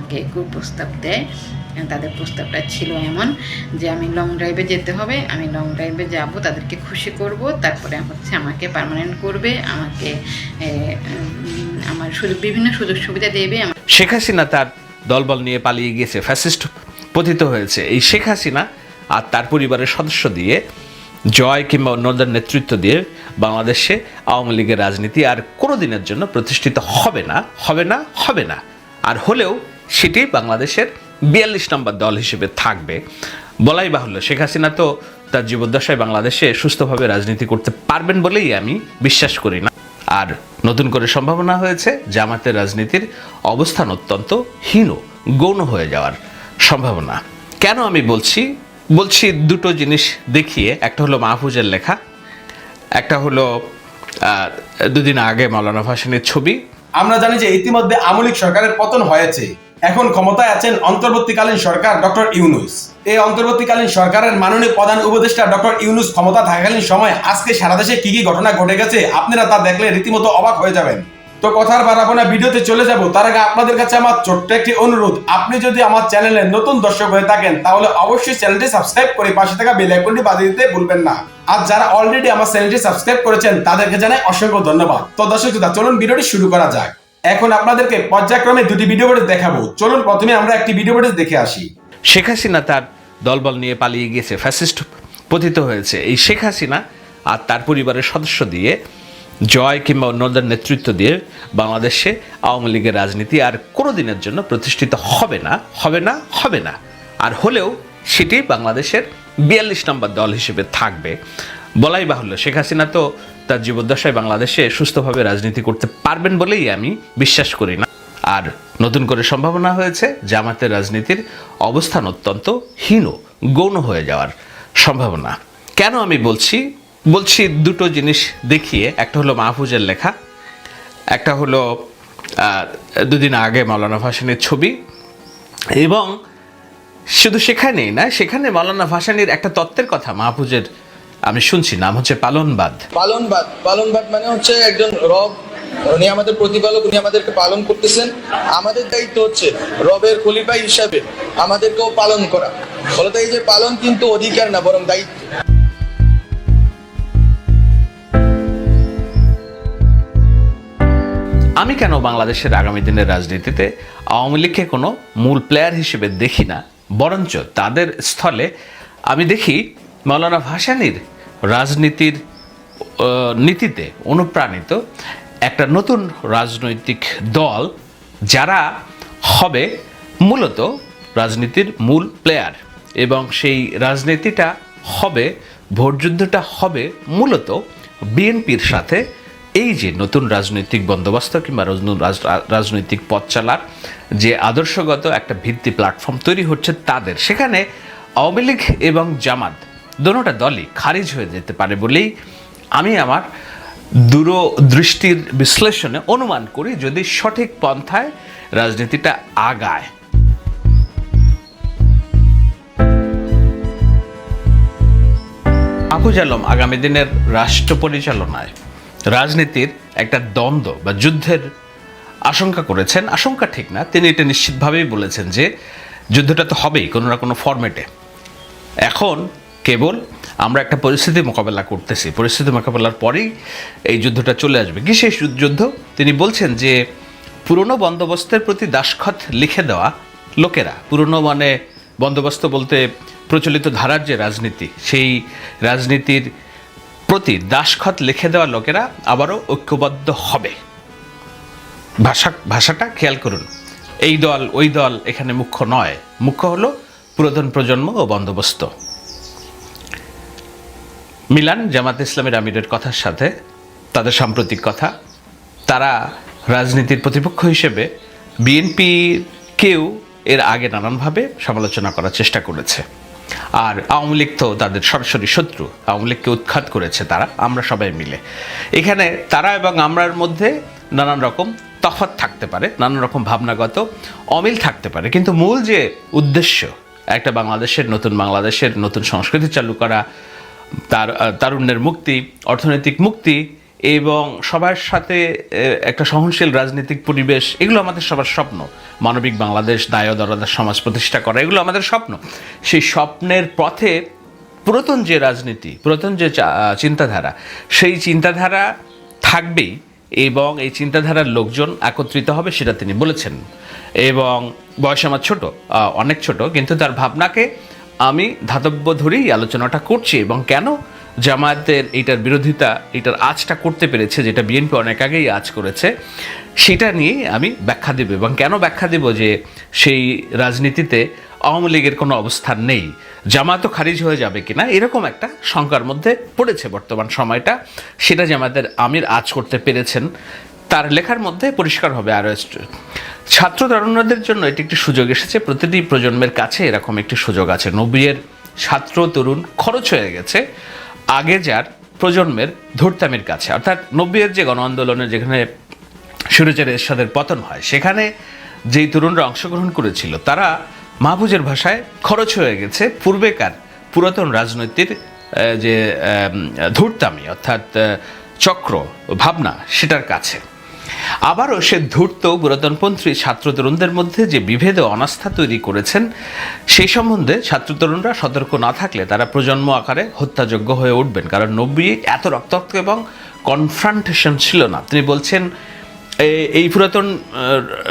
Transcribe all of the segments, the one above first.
আমাকে কুপ্রস্তাব দেয়। তাদের প্রস্তাবটা ছিল এমন যে আমি লং ড্রাইভে যেতে হবে, আমি লং ড্রাইভে যাব, তাদেরকে খুশি করব, তারপরে হচ্ছে আমাকে পার্মানেন্ট করবে, আমাকে আমার বিভিন্ন সুযোগ সুবিধা দেবে। শেখ হাসিনা তার দলবল নিয়ে পালিয়ে গিয়েছে, ফ্যাসিস্ট পতিত হয়েছে। এই শেখ হাসিনা আর তার পরিবারের সদস্য দিয়ে, জয় কিংবা অন্যদের নেতৃত্ব দিয়ে বাংলাদেশে আওয়ামী লীগের রাজনীতি আর কোনো দিনের জন্য প্রতিষ্ঠিত হবে না, হবে না, হবে না। আর হলেও সেটি বাংলাদেশের 42 নম্বর দল হিসেবে থাকবে। বলাই বাহুল্য, শেখ হাসিনা তো তার জীবদ্দশায় বাংলাদেশে সুস্থভাবে রাজনীতি করতে পারবেন বলেই আমি বিশ্বাস করি না। আর নতুন করে সম্ভাবনা হয়েছে জামাতের রাজনীতির অবস্থান অত্যন্ত হীন, গৌণ হয়ে যাওয়ার সম্ভাবনা। কেন আমি বলছি দুটো জিনিস দেখিয়ে। একটা হলো মাহফুজের লেখা, একটা হলো দুদিন আগে মাওলানা ভাসানীর ছবি। আমরা জানি যে ইতিমধ্যে আওয়ামী লীগ সরকারের পতন হয়েছে, এখন ক্ষমতায় আছেন অন্তর্বর্তীকালীন সরকার ডক্টর ইউনূস। এই অন্তর্বর্তীকালীন সরকারের মাননীয় প্রধান উপদেষ্টা ডক্টর ইউনূস ক্ষমতা থাকাকালীন সময় আজকে সারা দেশে কি কি ঘটনা ঘটে গেছে আপনারা তা দেখলে রীতিমতো অবাক হয়ে যাবেন। তো কথার বাড়াবো না, ভিডিওতে চলে যাব। তার আগে আপনাদের কাছে আমার ছোট্ট একটি অনুরোধ, আপনি যদি আমার চ্যানেলে নতুন দর্শক হয়ে থাকেন তাহলে অবশ্যই চ্যানেলটি সাবস্ক্রাইব করে পাশে থাকা বেল আইকনটি বাজিয়ে দিতে ভুলবেন না। আর যারা অলরেডি আমার চ্যানেলটি সাবস্ক্রাইব করেছেন তাদেরকে জানাই অসংখ্য ধন্যবাদ। তো দর্শক চলুন ভিডিওটি শুরু করা যাক। এখন আপনাদেরকে পর্যায়ক্রমে দুটি ভিডিও ফুটেজ দেখাবো। চলুন প্রথমে আমরা একটি ভিডিও ফুটেজ দেখে আসি। শেখ হাসিনা তার দলবল নিয়ে পালিয়ে গিয়েছে, ফ্যাসিস্ট পতিত হয়েছে। এই শেখ হাসিনা আর তার পরিবারের সদস্য দিয়ে, জয় কিংবা অন্যদের নেতৃত্ব দিয়ে বাংলাদেশে আওয়ামী লীগের রাজনীতি আর কোনো দিনের জন্য প্রতিষ্ঠিত হবে না, হবে না, হবে না। আর হলেও সেটি বাংলাদেশের 42 নম্বর দল হিসেবে থাকবে। বলাই বাহুল্য, শেখ হাসিনা তো তার জীবদ্দশায় বাংলাদেশে সুস্থভাবে রাজনীতি করতে পারবেন বলেই আমি বিশ্বাস করি না। আর নতুন করে সম্ভাবনা হয়েছে জামাতের রাজনীতির অবস্থান অত্যন্ত হীন, গৌণ হয়ে যাওয়ার সম্ভাবনা। কেন আমি বলছি দুটো জিনিস দেখিয়ে। একটা হলো মাহফুজের লেখা, একটা হলো দুদিন আগে মাওলানা ভাসানীর ছবি। এবং শুধু সেখানেই না, সেখানে মাওলানা ভাসানীর একটা তত্ত্বের কথা মাহফুজের আমি শুনছি, নাম হচ্ছে পালনবাদ। পালনবাদ মানে হচ্ছে একজন রব, উনি আমাদের প্রতিপালক, উনি আমাদেরকে পালন করতেছেন। আমাদের দায়িত্ব হচ্ছে রবের খলিফা হিসাবে আমাদেরকেও পালন করা। ফলত এই যে পালন কিন্তু অধিকার না, বরং দায়িত্ব। আমি কেন বাংলাদেশের আগামী দিনের রাজনীতিতে আওয়ামী লীগকে কোনো মূল প্লেয়ার হিসেবে দেখি না, বরঞ্চ তাদের স্থলে আমি দেখি মাওলানা ভাসানীর রাজনীতির নীতিতে অনুপ্রাণিত একটা নতুন রাজনৈতিক দল, যারা হবে মূলত রাজনীতির মূল প্লেয়ার। এবং সেই রাজনীতিটা হবে, ভোটযুদ্ধটা হবে মূলত বিএনপির সাথে। এই যে নতুন রাজনৈতিক বন্দোবস্ত কিংবা রাজনৈতিক পথ চালার যে আদর্শগত একটা ভিত্তি প্ল্যাটফর্ম তৈরি হচ্ছে তাদের, সেখানে আওয়ামী লীগ এবং জামাত দোনোটা দলই খারিজ হয়ে যেতে পারে বলেই আমি আমার দূরদৃষ্টির বিশ্লেষণে অনুমান করি, যদি সঠিক পন্থায় রাজনীতিটা আগায়। মাহফুজ আলম আগামী দিনের রাষ্ট্র পরিচালনায় রাজনীতির একটা দ্বন্দ্ব বা যুদ্ধের আশঙ্কা করেছেন। আশঙ্কা ঠিক না, তিনি এটা নিশ্চিতভাবেই বলেছেন যে যুদ্ধটা তো হবেই কোনো না কোনো ফরম্যাটে। এখন কেবল আমরা একটা পরিস্থিতি মোকাবেলা করতেছি, পরিস্থিতি মোকাবেলার পরেই এই যুদ্ধটা চলে আসবে। কি সেই যুদ্ধ? তিনি বলছেন যে পুরনো বন্দোবস্তের প্রতি দাসখত লিখে দেওয়া লোকেরা, পুরনো মানে বন্দোবস্ত বলতে প্রচলিত ধারার যে রাজনীতি, সেই রাজনীতির প্রতি দাসখত লিখে দেওয়া লোকেরা আবারও ঐক্যবদ্ধ হবে। ভাষাটা খেয়াল করুন। এই দল ওই দল এখানে মুখ্য নয়, মুখ্য হলো পুরাতন প্রজন্ম ও বন্দোবস্ত। মিলান জামাত ইসলামের আমিরের কথার সাথে তাদের সাম্প্রতিক কথা। তারা রাজনীতির প্রতিপক্ষ হিসেবে বিএনপিকেও এর আগে নানানভাবে সমালোচনা করার চেষ্টা করেছে। আর আওয়ামী লীগ তো তাদের সরাসরি শত্রু, আওয়ামী লীগকে উৎখাত করেছে তারা, আমরা সবাই মিলে। এখানে তারা এবং আমরার মধ্যে নানান রকম তফাৎ থাকতে পারে, নানান রকম ভাবনাগত অমিল থাকতে পারে, কিন্তু মূল যে উদ্দেশ্য, একটা বাংলাদেশের নতুন সংস্কৃতি চালু করা, তারুণ্যের মুক্তি, অর্থনৈতিক মুক্তি, এবং সবার সাথে একটা সহনশীল রাজনৈতিক পরিবেশ, এগুলো আমাদের সবার স্বপ্ন। মানবিক বাংলাদেশ, দায়দরদার সমাজ প্রতিষ্ঠা করা, এগুলো আমাদের স্বপ্ন। সেই স্বপ্নের পথে পুরাতন যে রাজনীতি, পুরাতন যে চিন্তাধারা, সেই চিন্তাধারা থাকবেই এবং এই চিন্তাধারার লোকজন একত্রিত হবে, সেটা তিনি বলেছেন। এবং বয়স আমার ছোট, অনেক ছোট, কিন্তু তার ভাবনাকে আমি ধাতব্য ধরেই আলোচনাটা করছি। এবং কেন জামায়াতের এইটার বিরোধিতা, এইটার আঁচটা করতে পেরেছে, যেটা বিএনপি অনেক আগেই আঁচ করেছে, সেটা নিয়ে আমি ব্যাখ্যা দেব। এবং কেন ব্যাখ্যা দেব যে সেই রাজনীতিতে আওয়ামী লীগের কোনো অবস্থান নেই, জামায়াতও খারিজ হয়ে যাবে কিনা, এরকম একটা শঙ্কার মধ্যে পড়েছে বর্তমান সময়টা। সেটা জামায়াতের আমির আঁচ করতে পেরেছেন, তার লেখার মধ্যে পরিষ্কার হবে। আর ছাত্র তরুণদের জন্য এটি একটি সুযোগ এসেছে, প্রতিটি প্রজন্মের কাছে এরকম একটি সুযোগ আছে। 90-এর ছাত্র তরুণ খরচ হয়ে গেছে আগে যার প্রজন্মের ধূর্তামির কাছে। অর্থাৎ 90-এর যে গণ আন্দোলনের, যেখানে সুরজের এরশাদের পতন হয়, সেখানে যেই তরুণরা অংশগ্রহণ করেছিল তারা মাহফুজের ভাষায় খরচ হয়ে গেছে পূর্বেকার পুরাতন রাজনৈতিক যে ধূর্তামি, অর্থাৎ চক্র ভাবনা, সেটার কাছে। আবারও সে ধূর্ত পুরাতনপন্থী ছাত্র তরুণদের মধ্যে যে বিভেদ ও অনাস্থা তৈরি করেছেন, সেই সম্বন্ধে ছাত্র তরুণরা সতর্ক না থাকলে তারা প্রজন্ম আকারে হত্যাযোগ্য হয়ে উঠবেন। কারণ 90 এত রক্তাক্ত এবং কনফ্রন্টেশন ছিল না। তিনি বলছেন এই পুরাতন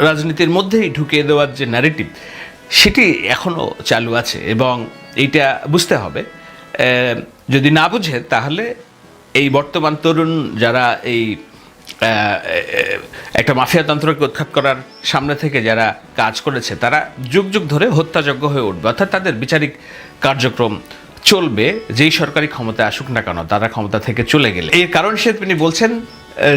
রাজনীতির মধ্যেই ঢুকিয়ে দেওয়ার যে ন্যারেটিভ, সেটি এখনও চালু আছে। এবং এইটা বুঝতে হবে, যদি না বুঝে তাহলে এই বর্তমান তরুণ যারা এই একটা মাফিয়াতন্ত্রকে উৎখাত করার সামনে থেকে যারা কাজ করেছে, তারা যুগ যুগ ধরে হত্যাযোগ্য হয়ে উঠবে। অর্থাৎ তাদের বিচারিক কার্যক্রম চলবে, যেই সরকারি ক্ষমতায় আসুক না কেন, তারা ক্ষমতা থেকে চলে গেলে। এর কারণ সে তিনি বলছেন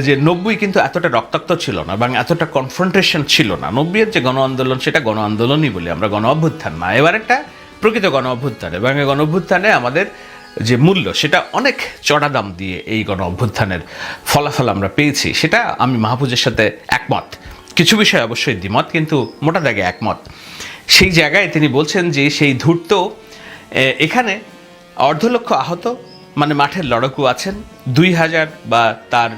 যে 90 কিন্তু এতটা রক্তাক্ত ছিল না এবং এতটা কনফ্রন্টেশন ছিল না। 90-এর যে গণ আন্দোলন, সেটা গণ আন্দোলনই বলি আমরা, গণ অভ্যুত্থান না। এবার একটা প্রকৃত গণ অভ্যুত্থান, এবং এই গণ অভ্যুত্থানে আমাদের যে মূল্য, সেটা অনেক চড়া দাম দিয়ে এই গণ অভ্যুত্থানের ফলাফল আমরা পেয়েছি। সেটা আমি মাহফুজের সাথে একমত, কিছু বিষয়ে অবশ্যই দ্বিমত, কিন্তু মোটা দাগে একমত। সেই জায়গায় তিনি বলছেন যে সেই ধূর্ত এখানে 1.5 লক্ষ আহত, মানে মাঠের লড়াকু আছেন, 2000 বা তার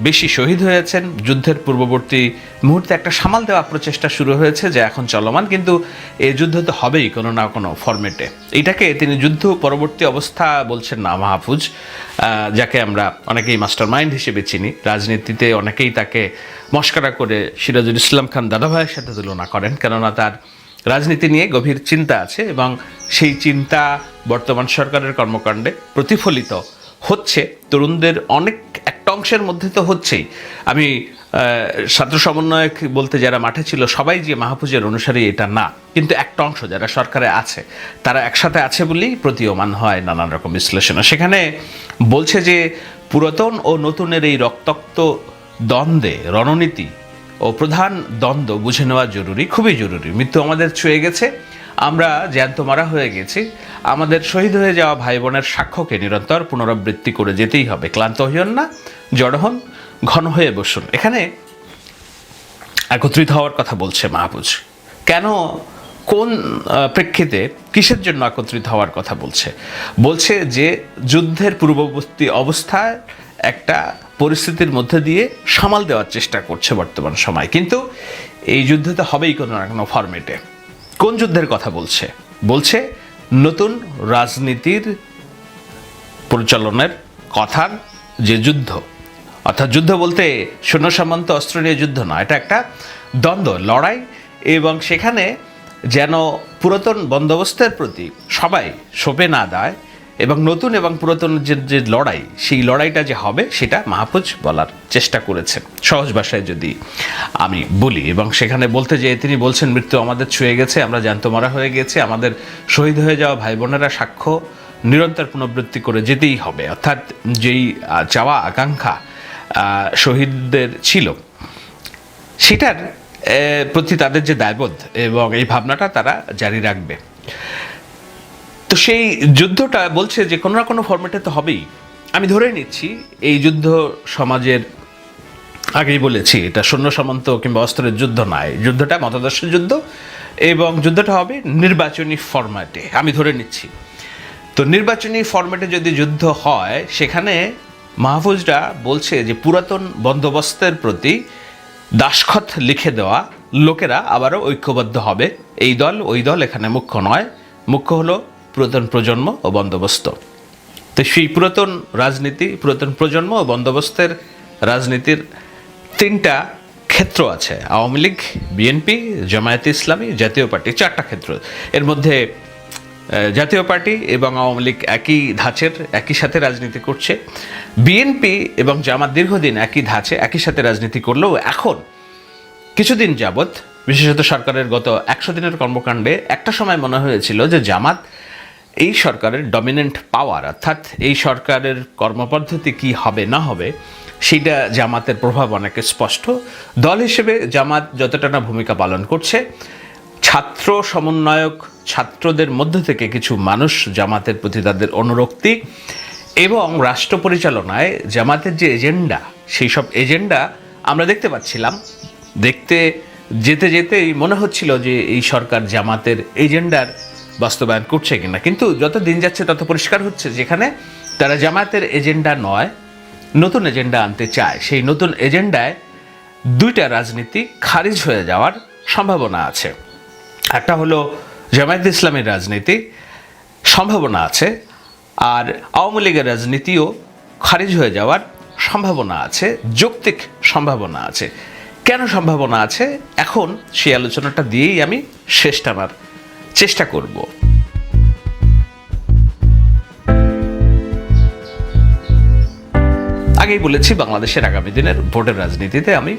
বেশি শহীদ হয়েছেন। যুদ্ধের পূর্ববর্তী মুহূর্তে একটা সামাল দেওয়া প্রচেষ্টা শুরু হয়েছে, যে এখন চলমান, কিন্তু এই যুদ্ধ তো হবেই কোনো না কোনো ফরম্যাটে। এইটাকে তিনি যুদ্ধ পরবর্তী অবস্থা বলছেন না মাহফুজ, যাকে আমরা অনেকেই মাস্টার মাইন্ড হিসেবে চিনি। রাজনীতিতে অনেকেই তাকে মস্করা করে সিরাজুল ইসলাম খান দাদাভাইয়ের সাথে তুলনা করেন, কেননা তার রাজনীতি নিয়ে গভীর চিন্তা আছে এবং সেই চিন্তা বর্তমান সরকারের কর্মকাণ্ডে প্রতিফলিত হচ্ছে। তরুণদের অনেক একটা অংশের মধ্যে তো হচ্ছেই। আমি ছাত্র সমন্বয়ক বলতে যারা মাঠে ছিল সবাই যে মাহফুজের অনুসারী এটা না, কিন্তু একটা অংশ যারা সরকারে আছে, তারা একসাথে আছে বলেই প্রতীয়মান হয় নানান রকম বিশ্লেষণ। সেখানে বলছে যে পুরাতন ও নতুনের এই রক্তাক্ত দ্বন্দ্বে রণনীতি ও প্রধান দ্বন্দ্ব বুঝে নেওয়া জরুরি, খুবই জরুরি। মৃত্যু আমাদের ছুঁয়ে গেছে, আমরা জ্যান্ত মারা হয়ে গেছি। আমাদের শহীদ হয়ে যাওয়া ভাই বোনের সাক্ষ্যকে নিরন্তর পুনরাবৃত্তি করে যেতেই হবে। ক্লান্ত হইন না, জড় হন, ঘন হয়ে বসুন। এখানে একত্রিত হওয়ার কথা বলছে মাহফুজ। কেন, কোন প্রেক্ষিতে, কিসের জন্য একত্রিত হওয়ার কথা বলছে? বলছে যে যুদ্ধের পূর্ববর্তী অবস্থায় একটা পরিস্থিতির মধ্যে দিয়ে সামাল দেওয়ার চেষ্টা করছে বর্তমান সময়, কিন্তু এই যুদ্ধ তো হবেই কোনো না কোনো ফরম্যাটে। কোন যুদ্ধের কথা বলছে? বলছে নতুন রাজনীতির পরিচালনের কথার যে যুদ্ধ, অর্থাৎ যুদ্ধ বলতে সৈন্য সামন্ত অস্ত্র নিয়ে যুদ্ধ না, এটা একটা দ্বন্দ্ব, লড়াই, এবং সেখানে যেন পুরাতন বন্দোবস্তের প্রতি সবাই সঁপে না দেয়, এবং নতুন এবং পুরাতন যে লড়াই, সেই লড়াইটা যে হবে সেটা মাহফুজ বলার চেষ্টা করেছেন, সহজ ভাষায় যদি আমি বলি। এবং সেখানে বলতে যেয়ে তিনি বলছেন মৃত্যু আমাদের ছুঁয়ে গেছে, আমরা জ্যান্ত মারা হয়ে গেছি, আমাদের শহীদ হয়ে যাওয়া ভাই বোনেরা সাক্ষ্য নিরন্তর পুনরাবৃত্তি করে যেতেই হবে। অর্থাৎ যেই চাওয়া আকাঙ্ক্ষা শহীদদের ছিল, সেটার প্রতি তাদের যে দায়বোধ এবং এই ভাবনাটা তারা জারি রাখবে। তো সেই যুদ্ধটা বলছে যে কোনো না কোনো ফরম্যাটে তো হবেই। আমি ধরে নিচ্ছি এই যুদ্ধ সমাজের, আগেই বলেছি, এটা সৈন্য সামন্ত কিংবা অস্ত্রের যুদ্ধ নয়, যুদ্ধটা মতাদর্শের যুদ্ধ, এবং যুদ্ধটা হবে নির্বাচনী ফরম্যাটে, আমি ধরে নিচ্ছি। তো নির্বাচনী ফরম্যাটে যদি যুদ্ধ হয়, সেখানে মাহফুজরা বলছে যে পুরাতন বন্দোবস্তের প্রতি দাসখত লিখে দেওয়া লোকেরা আবারও ঐক্যবদ্ধ হবে। এই দল ওই দল এখানে মুখ্য নয়, মুখ্য হলো পুরাতন প্রজন্ম ও বন্দোবস্ত। তো সেই পুরাতন রাজনীতি, পুরাতন প্রজন্ম ও বন্দোবস্তের রাজনীতির তিনটা ক্ষেত্র আছে: আওয়ামী লীগ, বিএনপি, জামায়াতে ইসলামী, জাতীয় পার্টি, চারটা ক্ষেত্র। এর মধ্যে জাতীয় পার্টি এবং আওয়ামী লীগ একই ধাঁচের, একই সাথে রাজনীতি করছে। বিএনপি এবং জামাত দীর্ঘদিন একই ধাঁচে, একই সাথে রাজনীতি করলেও এখন কিছুদিন যাবৎ, বিশেষত সরকারের গত 100 দিনের কর্মকাণ্ডে একটা সময় মনে হয়েছিল যে জামাত এই সরকারের ডমিনেন্ট পাওয়ার, অর্থাৎ এই সরকারের কর্মপদ্ধতি কি হবে না হবে সেটা জামাতের প্রভাব অনেকে স্পষ্ট। দল হিসেবে জামাত যতটা না ভূমিকা পালন করছে, ছাত্র সমন্বয়ক, ছাত্রদের মধ্য থেকে কিছু মানুষ জামাতের প্রতি তাদের অনুরক্তি এবং রাষ্ট্র পরিচালনায় জামাতের যে এজেন্ডা, সেই সব এজেন্ডা আমরা দেখতে পাচ্ছিলাম। দেখতে যেতে যেতেই মনে হচ্ছিল যে এই সরকার জামাতের এজেন্ডার বাস্তবায়ন করছে কিনা, কিন্তু যত দিন যাচ্ছে তত পরিষ্কার হচ্ছে যেখানে তারা জামাতের এজেন্ডা নয়, নতুন এজেন্ডা আনতে চায়। সেই নতুন এজেন্ডায় দুইটা রাজনীতি খারিজ হয়ে যাওয়ার সম্ভাবনা আছে। একটা হলো জামায়াত ইসলামের রাজনীতি, সম্ভাবনা আছে, আর আওয়ামী লীগের রাজনীতিও খারিজ হয়ে যাওয়ার সম্ভাবনা আছে, যৌক্তিক সম্ভাবনা আছে। কেন সম্ভাবনা আছে, এখন সেই আলোচনাটা দিয়েই আমি শেষ টানার চেষ্টা করব। আগেই বলেছি, বাংলাদেশের আগামী দিনের ভোটের রাজনীতিতে আমি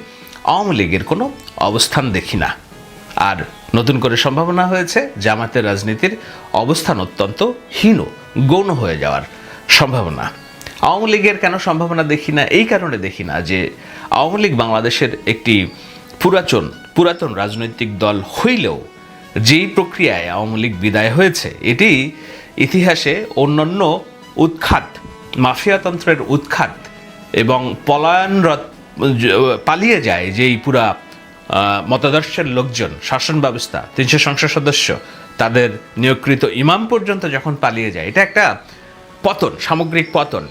আওয়ামী লীগের কোনো অবস্থান দেখি না। আর নতুন করে সম্ভাবনা হয়েছে জামাতের রাজনীতির অবস্থান অত্যন্ত হীন, গৌণ হয়ে যাওয়ার সম্ভাবনা। আওয়ামী লীগের কেন সম্ভাবনা দেখি না? এই কারণে দেখি না যে আওয়ামী লীগ বাংলাদেশের একটি পুরাতন রাজনৈতিক দল হইলেও যেই প্রক্রিয়ায় আওয়ামী লীগ বিদায় হয়েছে, এটি ইতিহাসে অন্যান্য উৎখাত, মাফিয়াতন্ত্রের উৎখাত এবং পালিয়ে যায় যেই পুরা মতাদর্শের লোকজন, শাসন ব্যবস্থা, 300 সংসদ সদস্য, তাদের নিয়োগকৃত ইমাম পর্যন্ত যখন পালিয়ে যায়, এটা একটা পতন, সামগ্রিক পতন।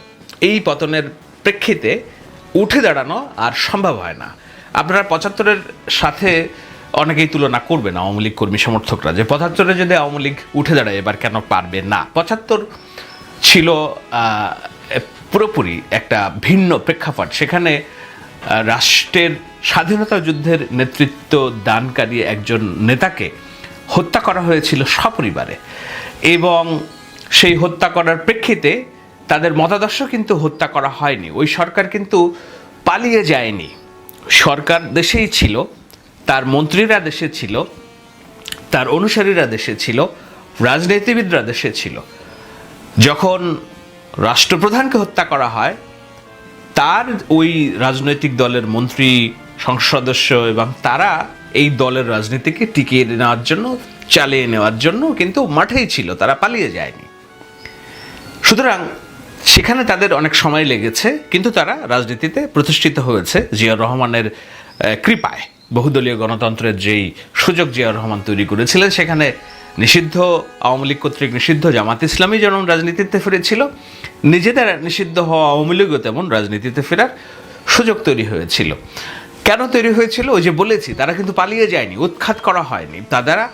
এই পতনের প্রেক্ষিতে উঠে দাঁড়ানো আর সম্ভব হয় না। আপনারা 75-এর সাথে অনেকেই তুলনা করবেন আওয়ামী লীগ কর্মী সমর্থকরা, যে 75-এ যদি আওয়ামী লীগ উঠে দাঁড়ায় এবার কেন পারবে না। 75 ছিল পুরোপুরি একটা ভিন্ন প্রেক্ষাপট। সেখানে রাষ্ট্রের স্বাধীনতা যুদ্ধের নেতৃত্ব দানকারী একজন নেতাকে হত্যা করা হয়েছিল সপরিবারে, এবং সেই হত্যা করার প্রেক্ষিতে তাদের মতাদর্শ কিন্তু হত্যা করা হয়নি। ওই সরকার কিন্তু পালিয়ে যায়নি, সরকার দেশেই ছিল, তার মন্ত্রীরা দেশে ছিল, তার অনুসারীরা দেশে ছিল, রাজনীতিবিদরা দেশে ছিল। যখন রাষ্ট্রপ্রধানকে হত্যা করা হয়, তার ওই রাজনৈতিক দলের মন্ত্রী, সংসদ সদস্য এবং তারা এই দলের রাজনীতিকে টিকিয়ে নেওয়ার জন্য, চালিয়ে নেওয়ার জন্য কিন্তু মাঠেই ছিল, তারা পালিয়ে যায়নি। সুতরাং সেখানে তাদের অনেক সময় লেগেছে, কিন্তু তারা রাজনীতিতে প্রতিষ্ঠিত হয়েছে জিয়াউর রহমানের কৃপায়। বহুদলীয় গণতন্ত্রের যেই সুযোগ জিয়াউর রহমান তৈরি করেছিলেন, সেখানে নিষিদ্ধ আওয়ামী লীগ কর্তৃক নিষিদ্ধ জামাত ইসলামী যেমন রাজনীতিতে ফিরেছিল, নিজেদের নিষিদ্ধ হওয়া আওয়ামী লীগও তেমন রাজনীতিতে ফেরার সুযোগ তৈরি হয়েছিল। কেন তৈরি হয়েছিল? ওই যে বলেছি, তারা কিন্তু পালিয়ে যায়নি, উৎখাত করা হয়নি। তারা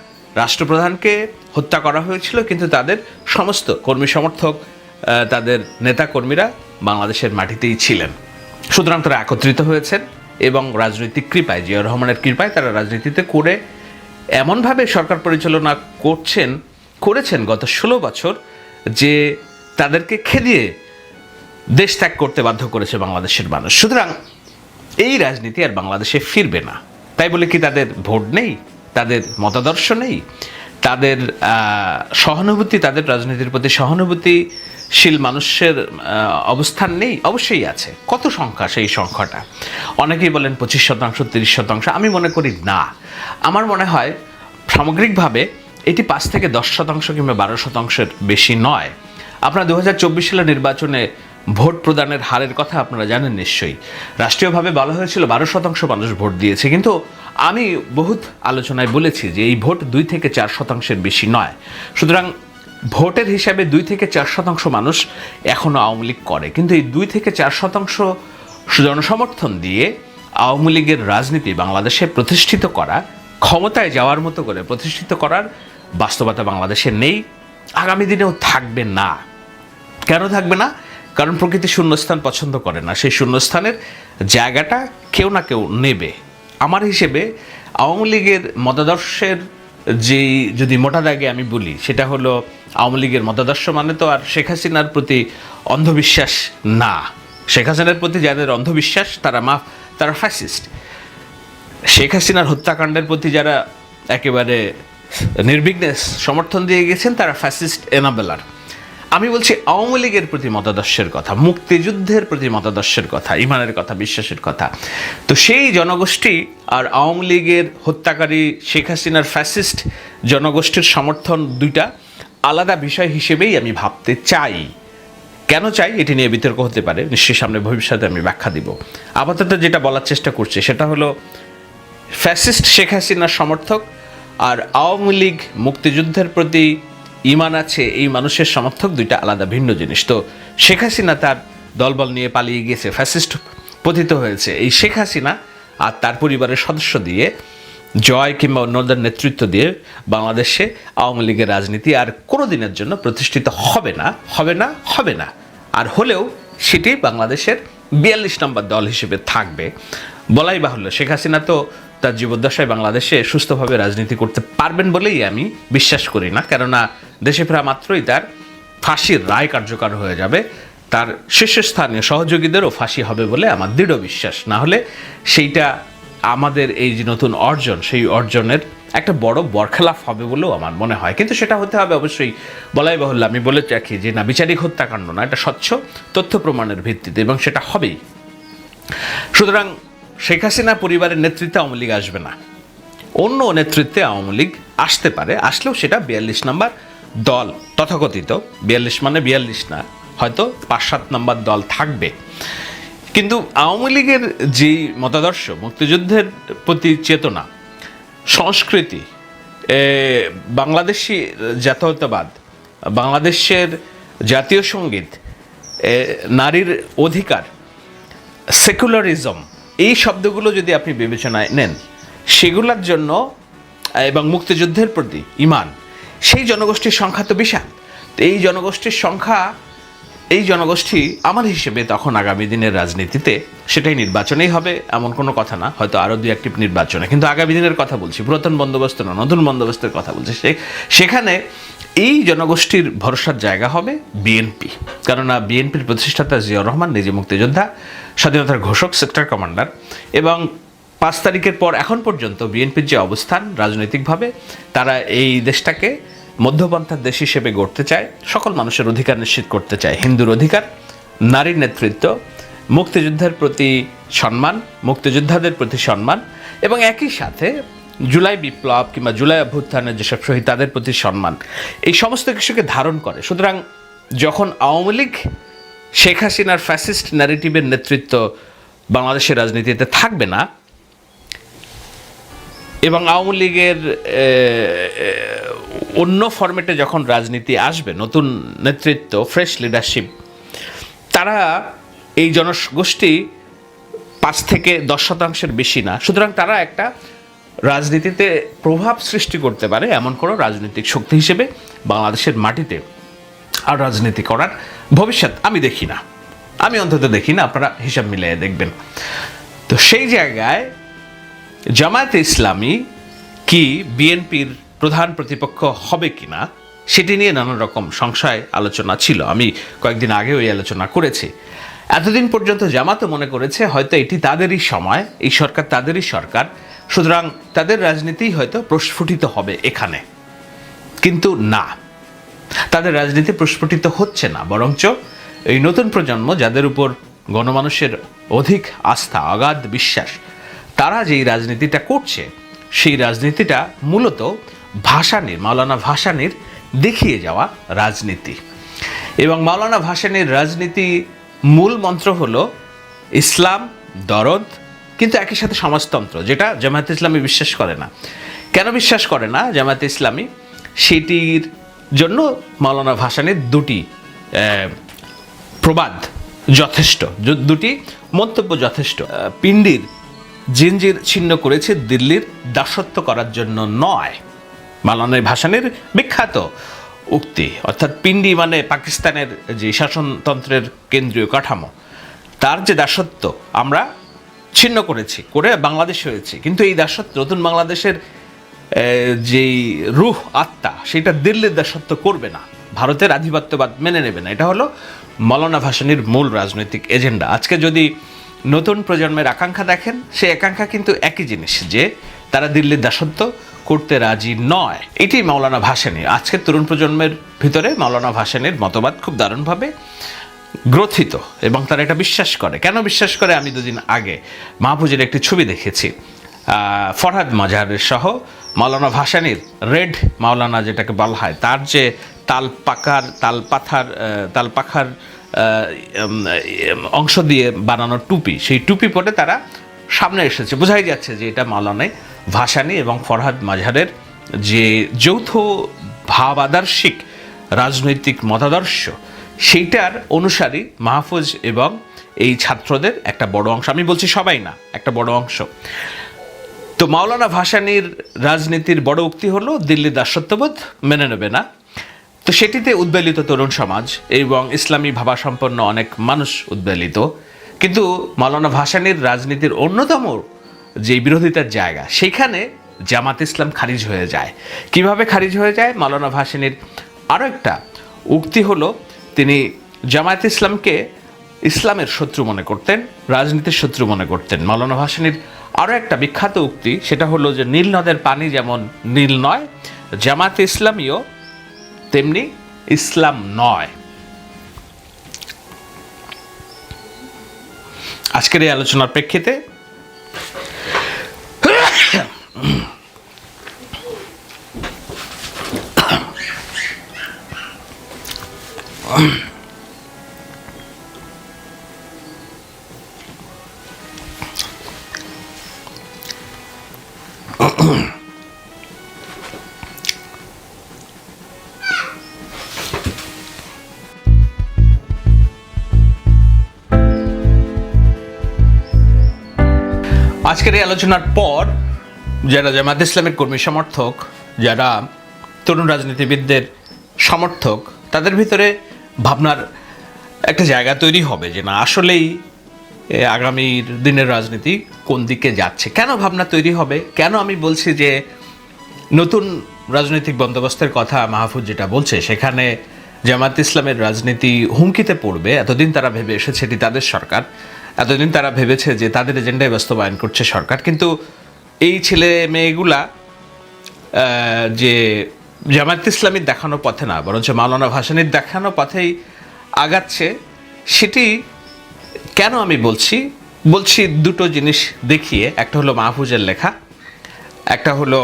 রাষ্ট্রপ্রধানকে হত্যা করা হয়েছিল, কিন্তু তাদের সমস্ত কর্মী সমর্থক, তাদের নেতা কর্মীরা বাংলাদেশের মাটিতেই ছিলেন। সুতরাং তারা একত্রিত হয়েছেন এবং রাজনৈতিক কৃপায়, জিয়াউর রহমানের কৃপায় তারা রাজনীতিতে করে এমনভাবে সরকার পরিচালনা করেছেন গত 16 বছর, যে তাদেরকে খেদিয়ে দেশ ত্যাগ করতে বাধ্য করেছে বাংলাদেশের মানুষ। সুতরাং এই রাজনীতি আর বাংলাদেশে ফিরবে না। তাই বলে কি তাদের ভোট নেই, তাদের মতাদর্শ নেই, তাদের সহানুভূতি, তাদের রাজনীতির প্রতি সহানুভূতিশীল মানুষের অবস্থান নেই? অবশ্যই আছে। কত সংখ্যা? সেই সংখ্যাটা অনেকেই বলেন 25%, 30%। আমি মনে করি না। আমার মনে হয় সামগ্রিকভাবে এটি 5 থেকে 10% কিংবা 12%-এর বেশি নয়। আপনারা 2024 সালের নির্বাচনে ভোট প্রদানের হারের কথা আপনারা জানেন নিশ্চয়ই। রাষ্ট্রীয়ভাবে বলা হয়েছিল 12% মানুষ ভোট দিয়েছে, কিন্তু আমি বহুত আলোচনায় বলেছি যে এই ভোট 2 থেকে 4%-এর বেশি নয়। সুতরাং ভোটের হিসাবে 2-4% মানুষ এখনও আওয়ামী লীগ করে, কিন্তু এই 2-4% জনসমর্থন দিয়ে আওয়ামী লীগের রাজনীতি বাংলাদেশে প্রতিষ্ঠিত করা, ক্ষমতায় যাওয়ার মতো করে প্রতিষ্ঠিত করার বাস্তবতা বাংলাদেশে নেই, আগামী দিনেও থাকবে না। কেন থাকবে না? কারণ প্রকৃতি শূন্যস্থান পছন্দ করে না, সেই শূন্যস্থানের জায়গাটা কেউ না কেউ নেবে। আমার হিসেবে আওয়ামী লীগের মতাদর্শের যেই যদি মোটা দাগে আমি বলি, সেটা হলো আওয়ামী লীগের মতাদর্শ মানে তো আর শেখ হাসিনার প্রতি অন্ধবিশ্বাস না। শেখ হাসিনার প্রতি যাদের অন্ধবিশ্বাস তারা ফ্যাসিস্ট। শেখ হাসিনার হত্যাকাণ্ডের প্রতি যারা একেবারে নির্বিঘ্নে সমর্থন দিয়ে গেছেন তারা ফ্যাসিস্ট এনাবেলার। আমি বলছি আওয়ামী লীগের প্রতি মতাদর্শের কথা, মুক্তিযুদ্ধের প্রতি মতাদর্শের কথা, ইমানের কথা, বিশ্বাসের কথা। তো সেই জনগোষ্ঠী আর আওয়ামী লীগের হত্যাকারী শেখ হাসিনার ফ্যাসিস্ট জনগোষ্ঠীর সমর্থন দুইটা আলাদা বিষয় হিসেবেই আমি ভাবতে চাই। কেন চাই এটি নিয়ে বিতর্ক হতে পারে, নিশ্চয়ই সামনে ভবিষ্যতে আমি ব্যাখ্যা দিব। আপাতত যেটা বলার চেষ্টা করছি সেটা হলো ফ্যাসিস্ট শেখ হাসিনার সমর্থক আর আওয়ামী লীগ মুক্তিযুদ্ধের প্রতি ইমান আছে এই মানুষের সমর্থক দুইটা আলাদা ভিন্ন জিনিস। তো শেখ হাসিনা তার দলবল নিয়ে পালিয়ে গিয়েছে, ফ্যাসিস্ট পতিত হয়েছে, এই শেখ হাসিনা আর তার পরিবারের সদস্য দিয়ে, জয় কিংবা অন্যদের নেতৃত্ব দিয়ে বাংলাদেশে আওয়ামী লীগের রাজনীতি আর কোনো দিনের জন্য প্রতিষ্ঠিত হবে না, হবে না, হবে না। আর হলেও সেটি বাংলাদেশের 42 নম্বর দল হিসেবে থাকবে। বলাই বাহুল্য, শেখ হাসিনা তো তার জীবদ্দশায় বাংলাদেশে সুস্থভাবে রাজনীতি করতে পারবেন বলেই আমি বিশ্বাস করি না। কেননা দেশে ফেরা মাত্রই তার ফাঁসির রায় কার্যকর হয়ে যাবে, তার শীর্ষস্থানীয় সহযোগীদেরও ফাঁসি হবে বলে আমার দৃঢ় বিশ্বাস। না হলে সেইটা আমাদের এই যে নতুন অর্জন, সেই অর্জনের একটা বড় বরখেলাফ হবে বলেও আমার মনে হয়। কিন্তু সেটা হতে হবে অবশ্যই বলাই বাহুল্য, আমি বলে রাখি যে না, বিচারিক হত্যাকাণ্ড না, এটা স্বচ্ছ তথ্য প্রমাণের ভিত্তিতে, এবং সেটা হবেই। সুতরাং শেখ হাসিনা পরিবারের নেতৃত্বে আওয়ামী লীগ আসবে না, অন্য নেতৃত্বে আওয়ামী লীগ আসতে পারে, আসলেও সেটা 42 নম্বর দল, তথাকথিত 42 মানে 42 না, হয়তো 5-7 নম্বর দল থাকবে। কিন্তু আওয়ামী লীগের যে মতাদর্শ, মুক্তিযুদ্ধের প্রতি চেতনা, সংস্কৃতি, বাংলাদেশি জাতীয়তাবাদ, বাংলাদেশের জাতীয় সঙ্গীত, নারীর অধিকার, সেকুলারিজম, এই শব্দগুলো যদি আপনি বিবেচনায় নেন, সেগুলোর জন্য এবং মুক্তিযুদ্ধের প্রতি ইমান, সেই জনগোষ্ঠীর সংখ্যা তো বিশাল। তো এই জনগোষ্ঠীর সংখ্যা, এই জনগোষ্ঠী আমার হিসেবে তখন আগামী দিনের রাজনীতিতে সেটাই নির্বাচনেই হবে এমন কোনো কথা না, হয়তো আরও 2-1টি নির্বাচনে, কিন্তু আগামী দিনের কথা বলছি, পুরাতন বন্দোবস্ত না, নতুন বন্দোবস্তের কথা বলছি। সেখানে এই জনগোষ্ঠীর ভরসার জায়গা হবে বিএনপি। কেননা বিএনপির প্রতিষ্ঠাতা জিয়াউর রহমান নিজে মুক্তিযোদ্ধা, স্বাধীনতার ঘোষক, সেক্টর কমান্ডার, এবং 5 তারিখের পর এখন পর্যন্ত বিএনপির যে অবস্থান রাজনৈতিকভাবে, তারা এই দেশটাকে মধ্যপন্থার দেশ হিসেবে গড়তে চায়, সকল মানুষের অধিকার নিশ্চিত করতে চায়, হিন্দুর অধিকার, নারীর নেতৃত্ব, মুক্তিযুদ্ধের প্রতি সম্মান, মুক্তিযোদ্ধাদের প্রতি সম্মান, এবং একই সাথে জুলাই বিপ্লব কিংবা জুলাই অভ্যুত্থানের যেসব শহীদ তাদের প্রতি সম্মান, এই সমস্ত কিছুকে ধারণ করে। সুতরাং যখন আওয়ামী লীগ শেখ হাসিনার ফ্যাসিস্ট ন্যারেটিভের নেতৃত্ব বাংলাদেশের রাজনীতিতে থাকবে না, এবং আওয়ামী লীগের অন্য ফরম্যাটে যখন রাজনীতি আসবে, নতুন নেতৃত্ব, ফ্রেশ লিডারশিপ, তারা এই জনগোষ্ঠী 5-10% বেশি না। সুতরাং তারা একটা রাজনীতিতে প্রভাব সৃষ্টি করতে পারে এমন কোনো রাজনৈতিক শক্তি হিসেবে বাংলাদেশের মাটিতে আর রাজনীতি করার ভবিষ্যৎ আমি দেখি না, আমি অন্তত দেখি না, আপনারা হিসাব মিলিয়ে দেখবেন। তো সেই জায়গায় জামায়াতে ইসলামী কি বিএনপির প্রধান প্রতিপক্ষ হবে কিনা সেটি নিয়ে নানা রকম সংশয় আলোচনা ছিল, আমি কয়েকদিন আগে ওই আলোচনা করেছি। এতদিন পর্যন্ত জামাতও মনে করেছে হয়তো এটি তাদেরই সময়, এই সরকার তাদেরই সরকার, সুতরাং তাদের রাজনীতি হয়তো প্রস্ফুটিত হবে এখানে। কিন্তু না, তাদের রাজনীতি প্রস্ফুটিত হচ্ছে না, বরঞ্চ এই নতুন প্রজন্ম যাদের উপর গণমানুষের অধিক আস্থা, অগাধ বিশ্বাস, তারা যেই রাজনীতিটা করছে সেই রাজনীতিটা মূলত ভাসানীর, মাওলানা ভাসানীর দেখিয়ে যাওয়া রাজনীতি। এবং মাওলানা ভাসানীর রাজনীতি মূল মন্ত্র হলো ইসলাম, দরদ, কিন্তু একই সাথে সমাজতন্ত্র, যেটা জামায়াতে ইসলামী বিশ্বাস করে না। কেন বিশ্বাস করে না জামায়াতে ইসলামী? সেটির জন্য মাওলানা ভাসানীর দুটি প্রবাদ যথেষ্ট, দুটি মন্তব্য যথেষ্ট। পিন্ডির জিঞ্জির ছিন্ন করেছে দিল্লির দাসত্ব করার জন্য নয়, মাওলানা ভাসানীর বিখ্যাত উক্তি। অর্থাৎ পিন্ডি মানে পাকিস্তানের যে শাসনতন্ত্রের কেন্দ্রীয় কাঠামো, তার যে দাসত্ব আমরা ছিন্ন করেছি, করে বাংলাদেশ হয়েছি, কিন্তু এই দাসত্ব নতুন বাংলাদেশের যেই রুহ আত্মা, সেটা দিল্লির দাসত্ব করবে না, ভারতের আধিপত্যবাদ মেনে নেবে না। এটা হলো মাওলানা ভাসানীর মূল রাজনৈতিক এজেন্ডা। আজকে যদি নতুন প্রজন্মের আকাঙ্ক্ষা দেখেন, সেই আকাঙ্ক্ষা কিন্তু একই জিনিস, যে তারা দিল্লির দাসত্ব করতে রাজি নয়। এটি মাওলানা ভাসানী। আজকের তরুণ প্রজন্মের ভিতরে মাওলানা ভাসানীর মতবাদ খুব দারুণভাবে গ্রথিত এবং তারা এটা বিশ্বাস করে। কেন বিশ্বাস করে? আমি দুদিন আগে মাহফুজের একটি ছবি দেখেছি, ফরহাদ মাজারের সহ মাওলানা ভাসানীর রেড মাওলানা যেটাকে বলা হয়, তার যে তালপাখার অংশ দিয়ে বানানো টুপি, সেই টুপি পরে তারা সামনে এসেছে। বোঝাই যাচ্ছে যে এটা মাওলানা ভাসানী এবং ফরহাদ মাজারের যে যৌথ ভাব আদর্শিক রাজনৈতিক মতাদর্শ, সেইটার অনুসারী মাহফুজ এবং এই ছাত্রদের একটা বড় অংশ। আমি বলছি সবাই না, একটা বড় অংশ। তো মাওলানা ভাসানীর রাজনীতির বড় উক্তি হলো দিল্লি দাসত্ববোধ মেনে নেবে না। তো সেটিতে উদ্বেলিত তরুণ সমাজ এবং ইসলামী ভাবাসম্পন্ন অনেক মানুষ উদ্বেলিত। কিন্তু মাওলানা ভাসানীর রাজনীতির অন্যতম যে বিরোধিতার জায়গা, সেখানে জামাত ইসলাম খারিজ হয়ে যায়। কিভাবে খারিজ হয়ে যায়? মাওলানা ভাসানীর আরও একটা উক্তি হলো, তিনি জামায়াত ইসলামকে ইসলামের শত্রু মনে করতেন, রাজনীতির শত্রু মনে করতেন। মাওলানা ভাসানীর আরও একটা বিখ্যাত উক্তি, সেটা হলো যে নীল নদের পানি যেমন নীল নয়, জামায়াত ইসলামীও তেমনি ইসলাম নয়। আজকের এই আলোচনার প্রেক্ষিতে আজকের এই আলোচনার পর যারা জামায়াত ইসলামের কর্মী সমর্থক, যারা তরুণ রাজনীতিবিদদের সমর্থক, তাদের ভিতরে ভাবনার একটা জায়গা তৈরি হবে যে না, আসলেই আগামীর দিনের রাজনীতি কোন দিকে যাচ্ছে। কেন ভাবনা তৈরি হবে? কেন আমি বলছি যে নতুন রাজনৈতিক বন্দোবস্তের কথা মাহফুজ যেটা বলছে, সেখানে জামায়াত ইসলামের রাজনীতি হুমকিতে পড়বে। এতদিন তারা ভেবে এসেছে এটি তাদের সরকার, এতদিন তারা ভেবেছে যে তাদের এজেন্ডায় বাস্তবায়ন করছে সরকার, কিন্তু এই ছেলে মেয়েগুলা যে জামায়াত ইসলামীর দেখানো পথে না, বরঞ্চ মাওলানা ভাসানীর দেখানো পথেই আগাচ্ছে। সেটি কেন আমি বলছি দুটো জিনিস দেখিয়ে। একটা হলো মাহফুজের লেখা, একটা হলো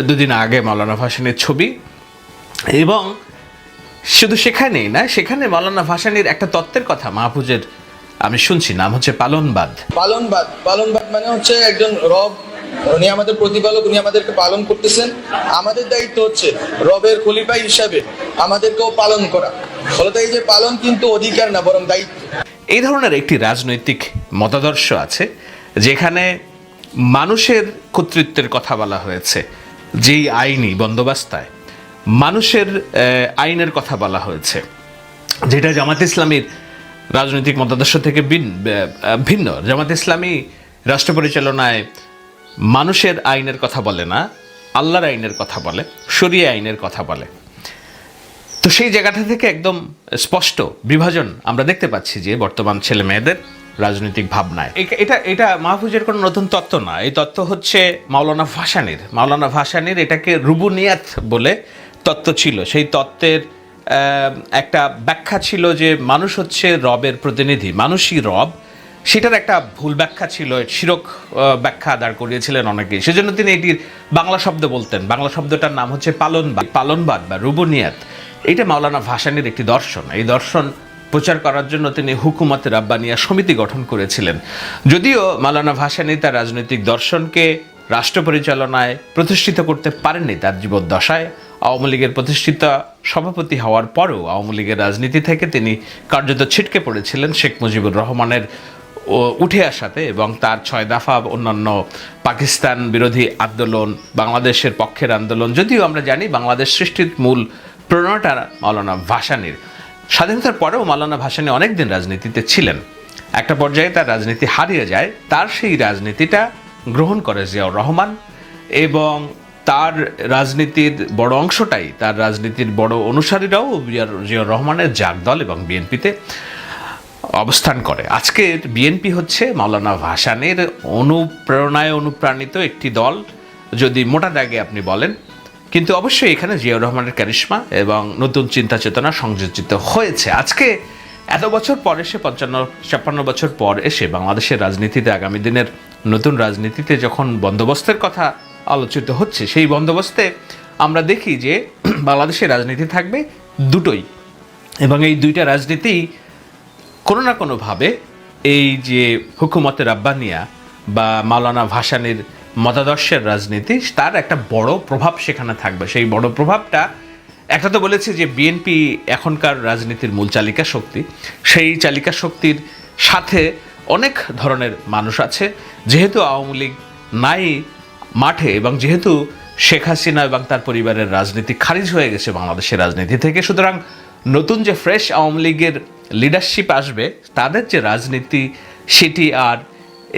দুদিন আগে মাওলানা ভাসানীর ছবি। এবং শুধু সেখানেই না, সেখানে মাওলানা ভাসানীর একটা তত্ত্বের কথা মাহফুজের আমি শুনছি, নাম হচ্ছে পালনবাদ। পালনবাদ মানে হচ্ছে একজন রব, উনি আমাদের প্রতিপালক, উনি আমাদেরকে পালন করতেছেন। আমাদের দায়িত্ব হচ্ছে রবের খলিফা হিসাবে আমাদেরকেও পালন করা। ফলত এই যে পালন কিন্তু অধিকার না, বরং দায়িত্ব। এই ধরনের একটি রাজনৈতিক মতাদর্শ আছে যেখানে মানুষের কর্তৃত্বের কথা বলা হয়েছে, যেই আইনি বন্দোবস্তায় মানুষের আইনের কথা বলা হয়েছে, যেটা জামাত ইসলামীর রাজনৈতিক মতাদর্শ থেকে ভিন্ন। জামাত ইসলামী রাষ্ট্র পরিচালনায় মানুষের আইনের কথা বলে না, আল্লাহর আইনের কথা বলে, শরিয়া আইনের কথা বলে। তো সেই জায়গাটা থেকে একদম স্পষ্ট বিভাজন আমরা দেখতে পাচ্ছি যে বর্তমান ছেলে মেয়েদের রাজনৈতিক ভাবনায়। এটা মাহফুজের কোনো নতুন তত্ত্ব না, এই তত্ত্ব হচ্ছে মাওলানা ভাসানীর এটাকে রুবুনিয়াত বলে তত্ত্ব ছিল। সেই তত্ত্বের একটা ব্যাখ্যা ছিল যে মানুষ হচ্ছে রবের প্রতিনিধি, মানুষই রব। সেটার একটা ভুল ব্যাখ্যা ছিল, শিরক ব্যাখ্যা দাঁড় করিয়েছিলেন অনেকেই। সেজন্য তিনি এটির বাংলা শব্দ বলতেন। বাংলা শব্দটার নাম হচ্ছে পালনবাদ বা রুবুনিয়াত। এটা মাওলানা ভাসানীর একটি দর্শন। এই দর্শন প্রচার করার জন্য তিনি হুকুমতে রাব্বানিয়া সমিতি গঠন করেছিলেন। যদিও মাওলানা ভাসানী তার রাজনৈতিক দর্শনকে রাষ্ট্র পরিচালনায় প্রতিষ্ঠিত করতে পারেননি তার জীবদ্দশায়, আওয়ামী লীগের প্রতিষ্ঠিত সভাপতি হওয়ার পরেও আওয়ামী লীগের রাজনীতি থেকে তিনি কার্যত ছিটকে পড়েছিলেন শেখ মুজিবুর রহমানের উঠে আসাতে, এবং তার 6 দফা অন্যান্য পাকিস্তান বিরোধী আন্দোলন, বাংলাদেশের পক্ষের আন্দোলন। যদিও আমরা জানি বাংলাদেশ সৃষ্টির মূল প্রণয়টা মাওলানা ভাসানীর। স্বাধীনতার পরেও মাওলানা ভাসানী অনেক দিন রাজনীতিতে ছিলেন। একটা পর্যায়ে তার রাজনীতি হারিয়ে যায়, তার সেই রাজনীতিটা গ্রহণ করে জিয়াউর রহমান, এবং তার রাজনীতির বড় অংশটাই, তার রাজনীতির বড় অনুসারীরাও জিয়াউর রহমানের জাগ দল এবং বিএনপিতে অবস্থান করে। আজকের বিএনপি হচ্ছে মাওলানা ভাসানীর অনুপ্রেরণায় অনুপ্রাণিত একটি দল, যদি মোটা দাগে আপনি বলেন, কিন্তু অবশ্যই এখানে জিয়াউর রহমানের ক্যারিশমা এবং নতুন চিন্তা চেতনা সংযোজিত হয়েছে। আজকে এত বছর পর এসে 55 বছর পর এসে বাংলাদেশের রাজনীতিতে, আগামী দিনের নতুন রাজনীতিতে যখন বন্দোবস্তের কথা আলোচিত হচ্ছে, সেই বন্দোবস্তে আমরা দেখি যে বাংলাদেশের রাজনীতি থাকবে দুটোই, এবং এই দুইটা রাজনীতি কোনো না কোনোভাবে এই যে হুকুমতে রাব্বানিয়া বা মাওলানা ভাসানীর মতাদর্শের রাজনীতি, তার একটা বড় প্রভাব সেখানে থাকবে। সেই বড় প্রভাবটা, একটা তো বলেছে যে বিএনপি এখনকার রাজনীতির মূল চালিকা শক্তি, সেই চালিকা শক্তির সাথে অনেক ধরনের মানুষ আছে। যেহেতু আওয়ামী লীগ নাই মাঠে, এবং যেহেতু শেখ হাসিনা এবং তার পরিবারের রাজনীতি খারিজ হয়ে গেছে বাংলাদেশের রাজনীতি থেকে, সুতরাং নতুন যে ফ্রেশ আওয়ামী লীগের লিডারশিপ আসবে, তাদের যে রাজনীতি সেটি আর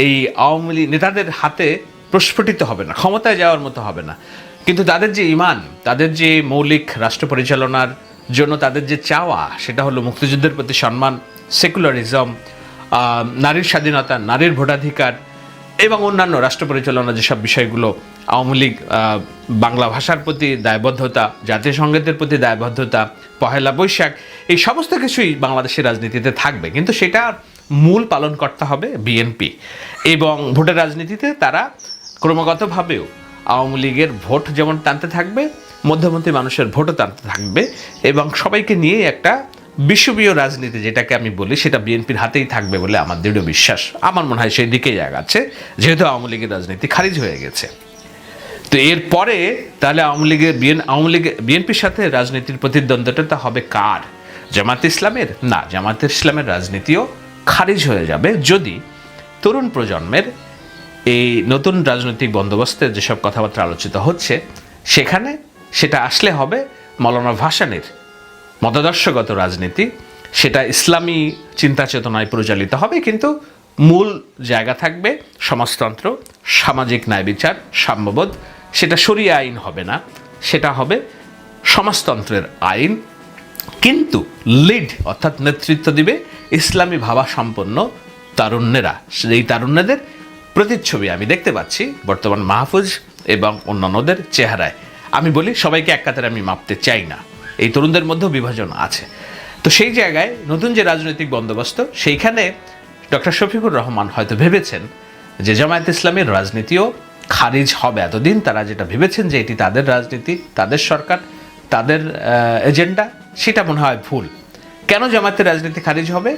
এই আওয়ামী লীগ নেতাদের হাতে প্রস্ফুটিত হবে না, ক্ষমতায় যাওয়ার মতো হবে না। কিন্তু তাদের যে ইমান, তাদের যে মৌলিক রাষ্ট্র পরিচালনার জন্য তাদের যে চাওয়া, সেটা হলো মুক্তিযুদ্ধের প্রতি সম্মান, সেকুলারিজম, নারীর স্বাধীনতা, নারীর ভোটাধিকার এবং অন্যান্য রাষ্ট্র পরিচালনার যেসব বিষয়গুলো, আওয়ামী লীগ বাংলা ভাষার প্রতি দায়বদ্ধতা, জাতীয় সংগীতের প্রতি দায়বদ্ধতা, পহেলা বৈশাখ, এই সমস্ত কিছুই বাংলাদেশের রাজনীতিতে থাকবে। কিন্তু সেটা মূল পালন করতে হবে বিএনপি, এবং ভোটের রাজনীতিতে তারা ক্রমাগতভাবেও আওয়ামী লীগের ভোট যেমন টানতে থাকবে, মধ্যমন্ত্রী মানুষের ভোটও টানতে থাকবে, এবং সবাইকে নিয়ে একটা বিশ্ববীয় রাজনীতি, যেটাকে আমি বলি, সেটা বিএনপির হাতেই থাকবে বলে আমার দৃঢ় বিশ্বাস। আমার মনে হয় সেই দিকেই আগাচ্ছে, যেহেতু আওয়ামী লীগের রাজনীতি খারিজ হয়ে গেছে। তো এরপরে তাহলে বিএনপির সাথে রাজনীতির প্রতিদ্বন্দ্বিতা হবে কার? জামায়াতে ইসলামের? না, জামায়াতে ইসলামের রাজনীতিও খারিজ হয়ে যাবে যদি তরুণ প্রজন্মের এই নতুন রাজনৈতিক বন্দোবস্তের যেসব কথাবার্তা আলোচিত হচ্ছে, সেখানে সেটা আসলে হবে মাওলানা ভাসানীর মতাদর্শগত রাজনীতি, সেটা ইসলামী চিন্তা চেতনায় পরিচালিত হবে, কিন্তু মূল জায়গা থাকবে সমাজতন্ত্র, সামাজিক ন্যায় বিচার, সাম্যবোধ। সেটা শরিয়া আইন হবে না, সেটা হবে সমাজতন্ত্রের আইন, কিন্তু লিড অর্থাৎ নেতৃত্ব দিবে ইসলামী ভাবা সম্পন্ন তারুণ্যেরা। এই তারুণ্যদের প্রতিচ্ছবি আমি দেখতে পাচ্ছি বর্তমান মাহফুজ এবং অন্যান্যদের চেহারায়। আমি বলি, সবাইকে এক কাতারে আমি মাপতে চাই না, এই তরুণদের মধ্যেও বিভাজন আছে। তো সেই জায়গায় নতুন যে রাজনৈতিক বন্দোবস্ত, সেইখানে ডক্টর শফিকুর রহমান হয়তো ভেবেছেন যে জামায়াত ইসলামের রাজনীতিও খারিজ হবে। এতদিন তারা যেটা ভেবেছেন যে এটি তাদের রাজনীতি, তাদের সরকার, তাদের এজেন্ডা, সেটা মনে হয় ভুল। কেন জামায়াতের রাজনীতি খারিজ হবে?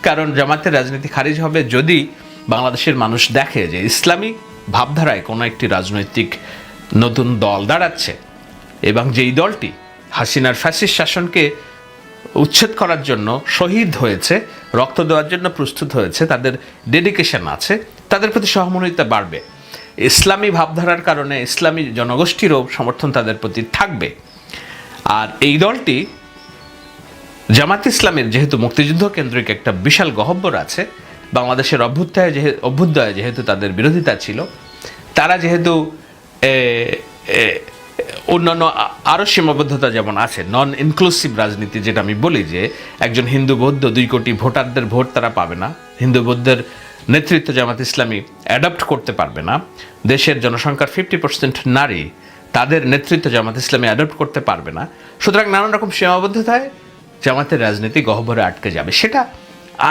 কারণ জামায়াতের রাজনীতি খারিজ হবে যদি বাংলাদেশের মানুষ দেখে যে ইসলামী ভাবধারায় কোনো একটি রাজনৈতিক নতুন দল দাঁড়াচ্ছে, এবং যেই দলটি হাসিনার ফ্যাসিস্ট শাসনকে উচ্ছেদ করার জন্য শহীদ হয়েছে, রক্ত দেওয়ার জন্য প্রস্তুত হয়েছে, তাদের ডেডিকেশন আছে, তাদের প্রতি সহমর্মিতা বাড়বে। ইসলামী ভাবধারার কারণে ইসলামী জনগোষ্ঠীরও সমর্থন তাদের প্রতি থাকবে। আর এই দলটি জামাত ইসলামের যেহেতু মুক্তিযুদ্ধ কেন্দ্রিক একটা বিশাল গহ্বর আছে, বাংলাদেশের অভ্যুদয়ে যেহেতু তাদের বিরোধিতা ছিল, তারা যেহেতু অন্যান্য আরও সীমাবদ্ধতা যেমন আছে, নন ইনক্লুসিভ রাজনীতি, যেটা আমি বলি যে একজন হিন্দু বৌদ্ধ 2 কোটি ভোটারদের ভোট তারা পাবে না, হিন্দু বৌদ্ধের নেতৃত্ব জামাত ইসলামী অ্যাডপ্ট করতে পারবে না, দেশের জনসংখ্যার 50% নারী, তাদের নেতৃত্ব জামাত ইসলামী অ্যাডপ্ট করতে পারবে না। সুতরাং নানান রকম সীমাবদ্ধতায় জামাতের রাজনীতি গহ্বরে আটকে যাবে। সেটা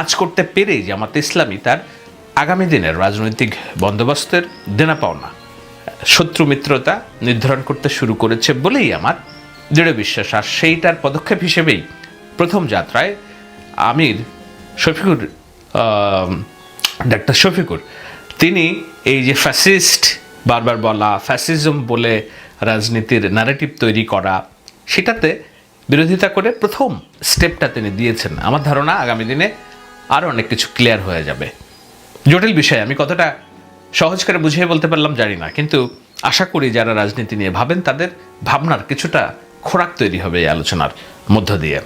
আজ করতে পেরেই জামাত ইসলামী তার আগামী দিনের রাজনৈতিক বন্দোবস্তের দেনা পাওনা, শত্রু মিত্রতা নির্ধারণ করতে শুরু করেছে বলেই আমার দৃঢ় বিশ্বাস। আর সেইটার পদক্ষেপ হিসেবেই প্রথম যাত্রায় আমির শফিকুর, ডাক্তার শফিকুর, তিনি এই যে ফ্যাসিস্ট বারবার বলা, ফ্যাসিজম বলে রাজনীতির ন্যারেটিভ তৈরি করা, সেটাতে বিরোধিতা করে প্রথম স্টেপটা তিনি দিয়েছেন। আমার ধারণা আগামী দিনে আরও অনেক কিছু ক্লিয়ার হয়ে যাবে। জটিল বিষয়, আমি কতটা সহজ করে বুঝিয়ে বলতে পারলাম জানি না, কিন্তু আশা করি যারা রাজনীতি নিয়ে ভাবেন তাদের ভাবনার কিছুটা খোরাক তৈরি হবে এই আলোচনার মধ্য দিয়ে।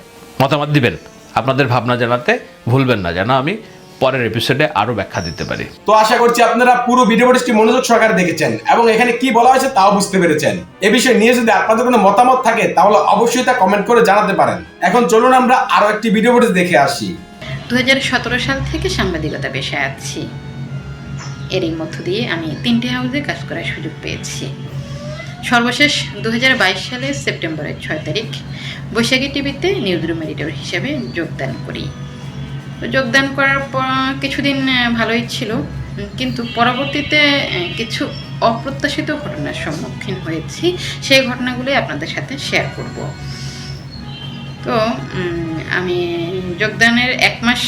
মতামত দিবেন, আপনাদের ভাবনা জানাতে ভুলবেন না, যেন আমি পরের এপিসোডে আরও ব্যাখ্যা দিতে পারি। তো আশা করছি আপনারা পুরো ভিডিওটি মনোযোগ সহকারে দেখেছেন এবং এখানে কি বলা হয়েছে তাও বুঝতে পেরেছেন। এ বিষয় নিয়ে যদি আপনাদের কোনো মতামত থাকে তাহলে অবশ্যই তা কমেন্ট করে জানাতে পারেন। এখন চলুন আমরা আরো একটি ভিডিও দেখে আসি। 2017 সাল থেকে সাংবাদিকতা পেশায় আছি। এরই মধ্য দিয়ে আমি 3টে হাউসে কাজ করার সুযোগ পেয়েছি। সর্বশেষ 2022 সালের সেপ্টেম্বরের 6 তারিখ বৈশাখী টিভিতে নিউজ রুম এডিটর হিসেবে যোগদান করি। তো যোগদান করার পর কিছুদিন ভালোই ছিল, কিন্তু পরবর্তীতে কিছু অপ্রত্যাশিত ঘটনার সম্মুখীন হয়েছি। সেই ঘটনাগুলি আপনাদের সাথে শেয়ার করব। তো আমি যোগদানের 1 মাস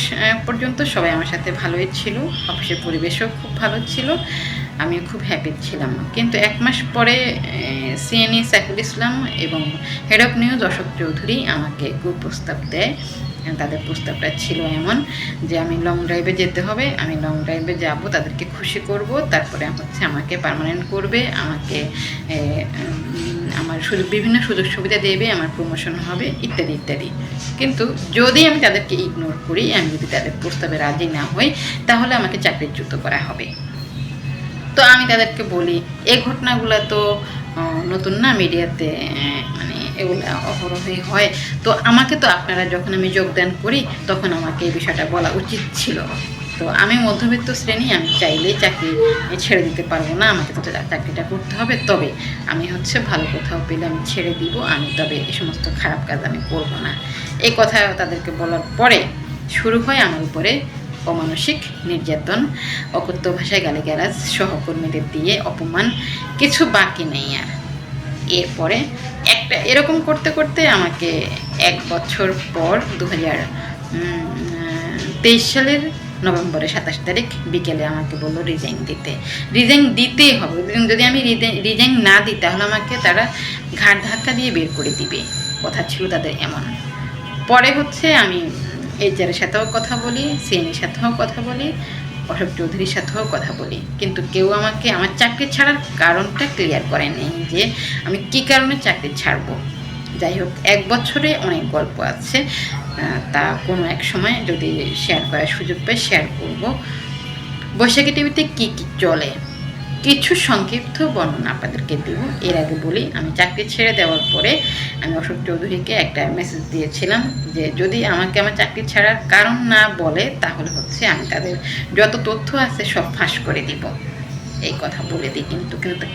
পর্যন্ত সবাই আমার সাথে ভালোই ছিল, অফিসের পরিবেশও খুব ভালো ছিল, আমি খুব হ্যাপি ছিলাম। কিন্তু 1 মাস পরে সিএনই সাইফুল ইসলাম এবং head of news Ashok Chowdhury আমাকে কুপ্রস্তাব দেয়। তাদের প্রস্তাবটা ছিল এমন যে আমি লং ড্রাইভে যেতে হবে, আমি লং ড্রাইভে যাব, তাদেরকে খুশি করব, তারপরে হচ্ছে আমাকে পার্মানেন্ট করবে, আমাকে আমার বিভিন্ন সুযোগ সুবিধা দেবে, আমার প্রমোশন হবে, ইত্যাদি ইত্যাদি। কিন্তু যদি আমি তাদেরকে ইগনোর করি, আমি যদি তাদের প্রস্তাবে রাজি না হই, তাহলে আমাকে চাকরিচ্যুত করা হবে। তো আমি তাদেরকে বলি, এই ঘটনাগুলো তো নতুন না, মিডিয়াতে মানে এগুলো অহরহই হয়। তো আমাকে তো আপনারা যখন আমি যোগদান করি তখন আমাকে এই বিষয়টা বলা উচিত ছিল। তো আমি মধ্যবিত্ত শ্রেণী, আমি চাইলেই চাকরি ছেড়ে দিতে পারবো না, আমাকে তো চাকরিটা করতে হবে। তবে আমি হচ্ছে ভালো কোথাও পেলে আমি ছেড়ে দিব, আমি তবে এই সমস্ত খারাপ কাজ আমি করব না। এই কথা তাদেরকে বলার পরে শুরু হয় আমার উপরে অমানসিক নির্যাতন, অকথ্য ভাষায় গালিগালাজ, সহকর্মীদের দিয়ে অপমান, কিছু বাকি নেই আর। এরপরে এরকম করতে করতে আমাকে 1 বছর পর 2023 সালের নভেম্বরের 27 তারিখ বিকেলে আমাকে বললো রিজাইন দিতেই হবে। যদি আমি রিজাইন না দিই তাহলে আমাকে তারা ঘাট ধাক্কা দিয়ে বের করে দিবে, কথা ছিল তাদের এমন। পরে হচ্ছে আমি এইচআরের সাথেও কথা বলি, সিএনএর সাথেও কথা বলি, অশোক চৌধুরীর সাথেও কথা বলি, কিন্তু কেউ আমাকে আমার চাকরি ছাড়ার কারণটা ক্লিয়ার করেনি যে আমি কী কারণে চাকরি ছাড়বো। যাই হোক, 1 বছরে অনেক গল্প আছে, তা কোনো এক সময় যদি শেয়ার করার সুযোগ পাই শেয়ার করব। বৈশাখী টিভিতে কী কী চলে কিছু সংক্ষিপ্ত বর্ণনা আপনাদেরকে দেব। এর আগে বলি, আমি চাকরি ছেড়ে দেওয়ার পরে আমি অশোক চৌধুরীকে একটা মেসেজ দিয়েছিলাম যে যদি আমাকে আমার চাকরি ছাড়ার কারণ না বলে তাহলে হচ্ছে আমি তাদের যত তথ্য আছে সব ফাঁস করে দিব, এই কথা বলে দিই।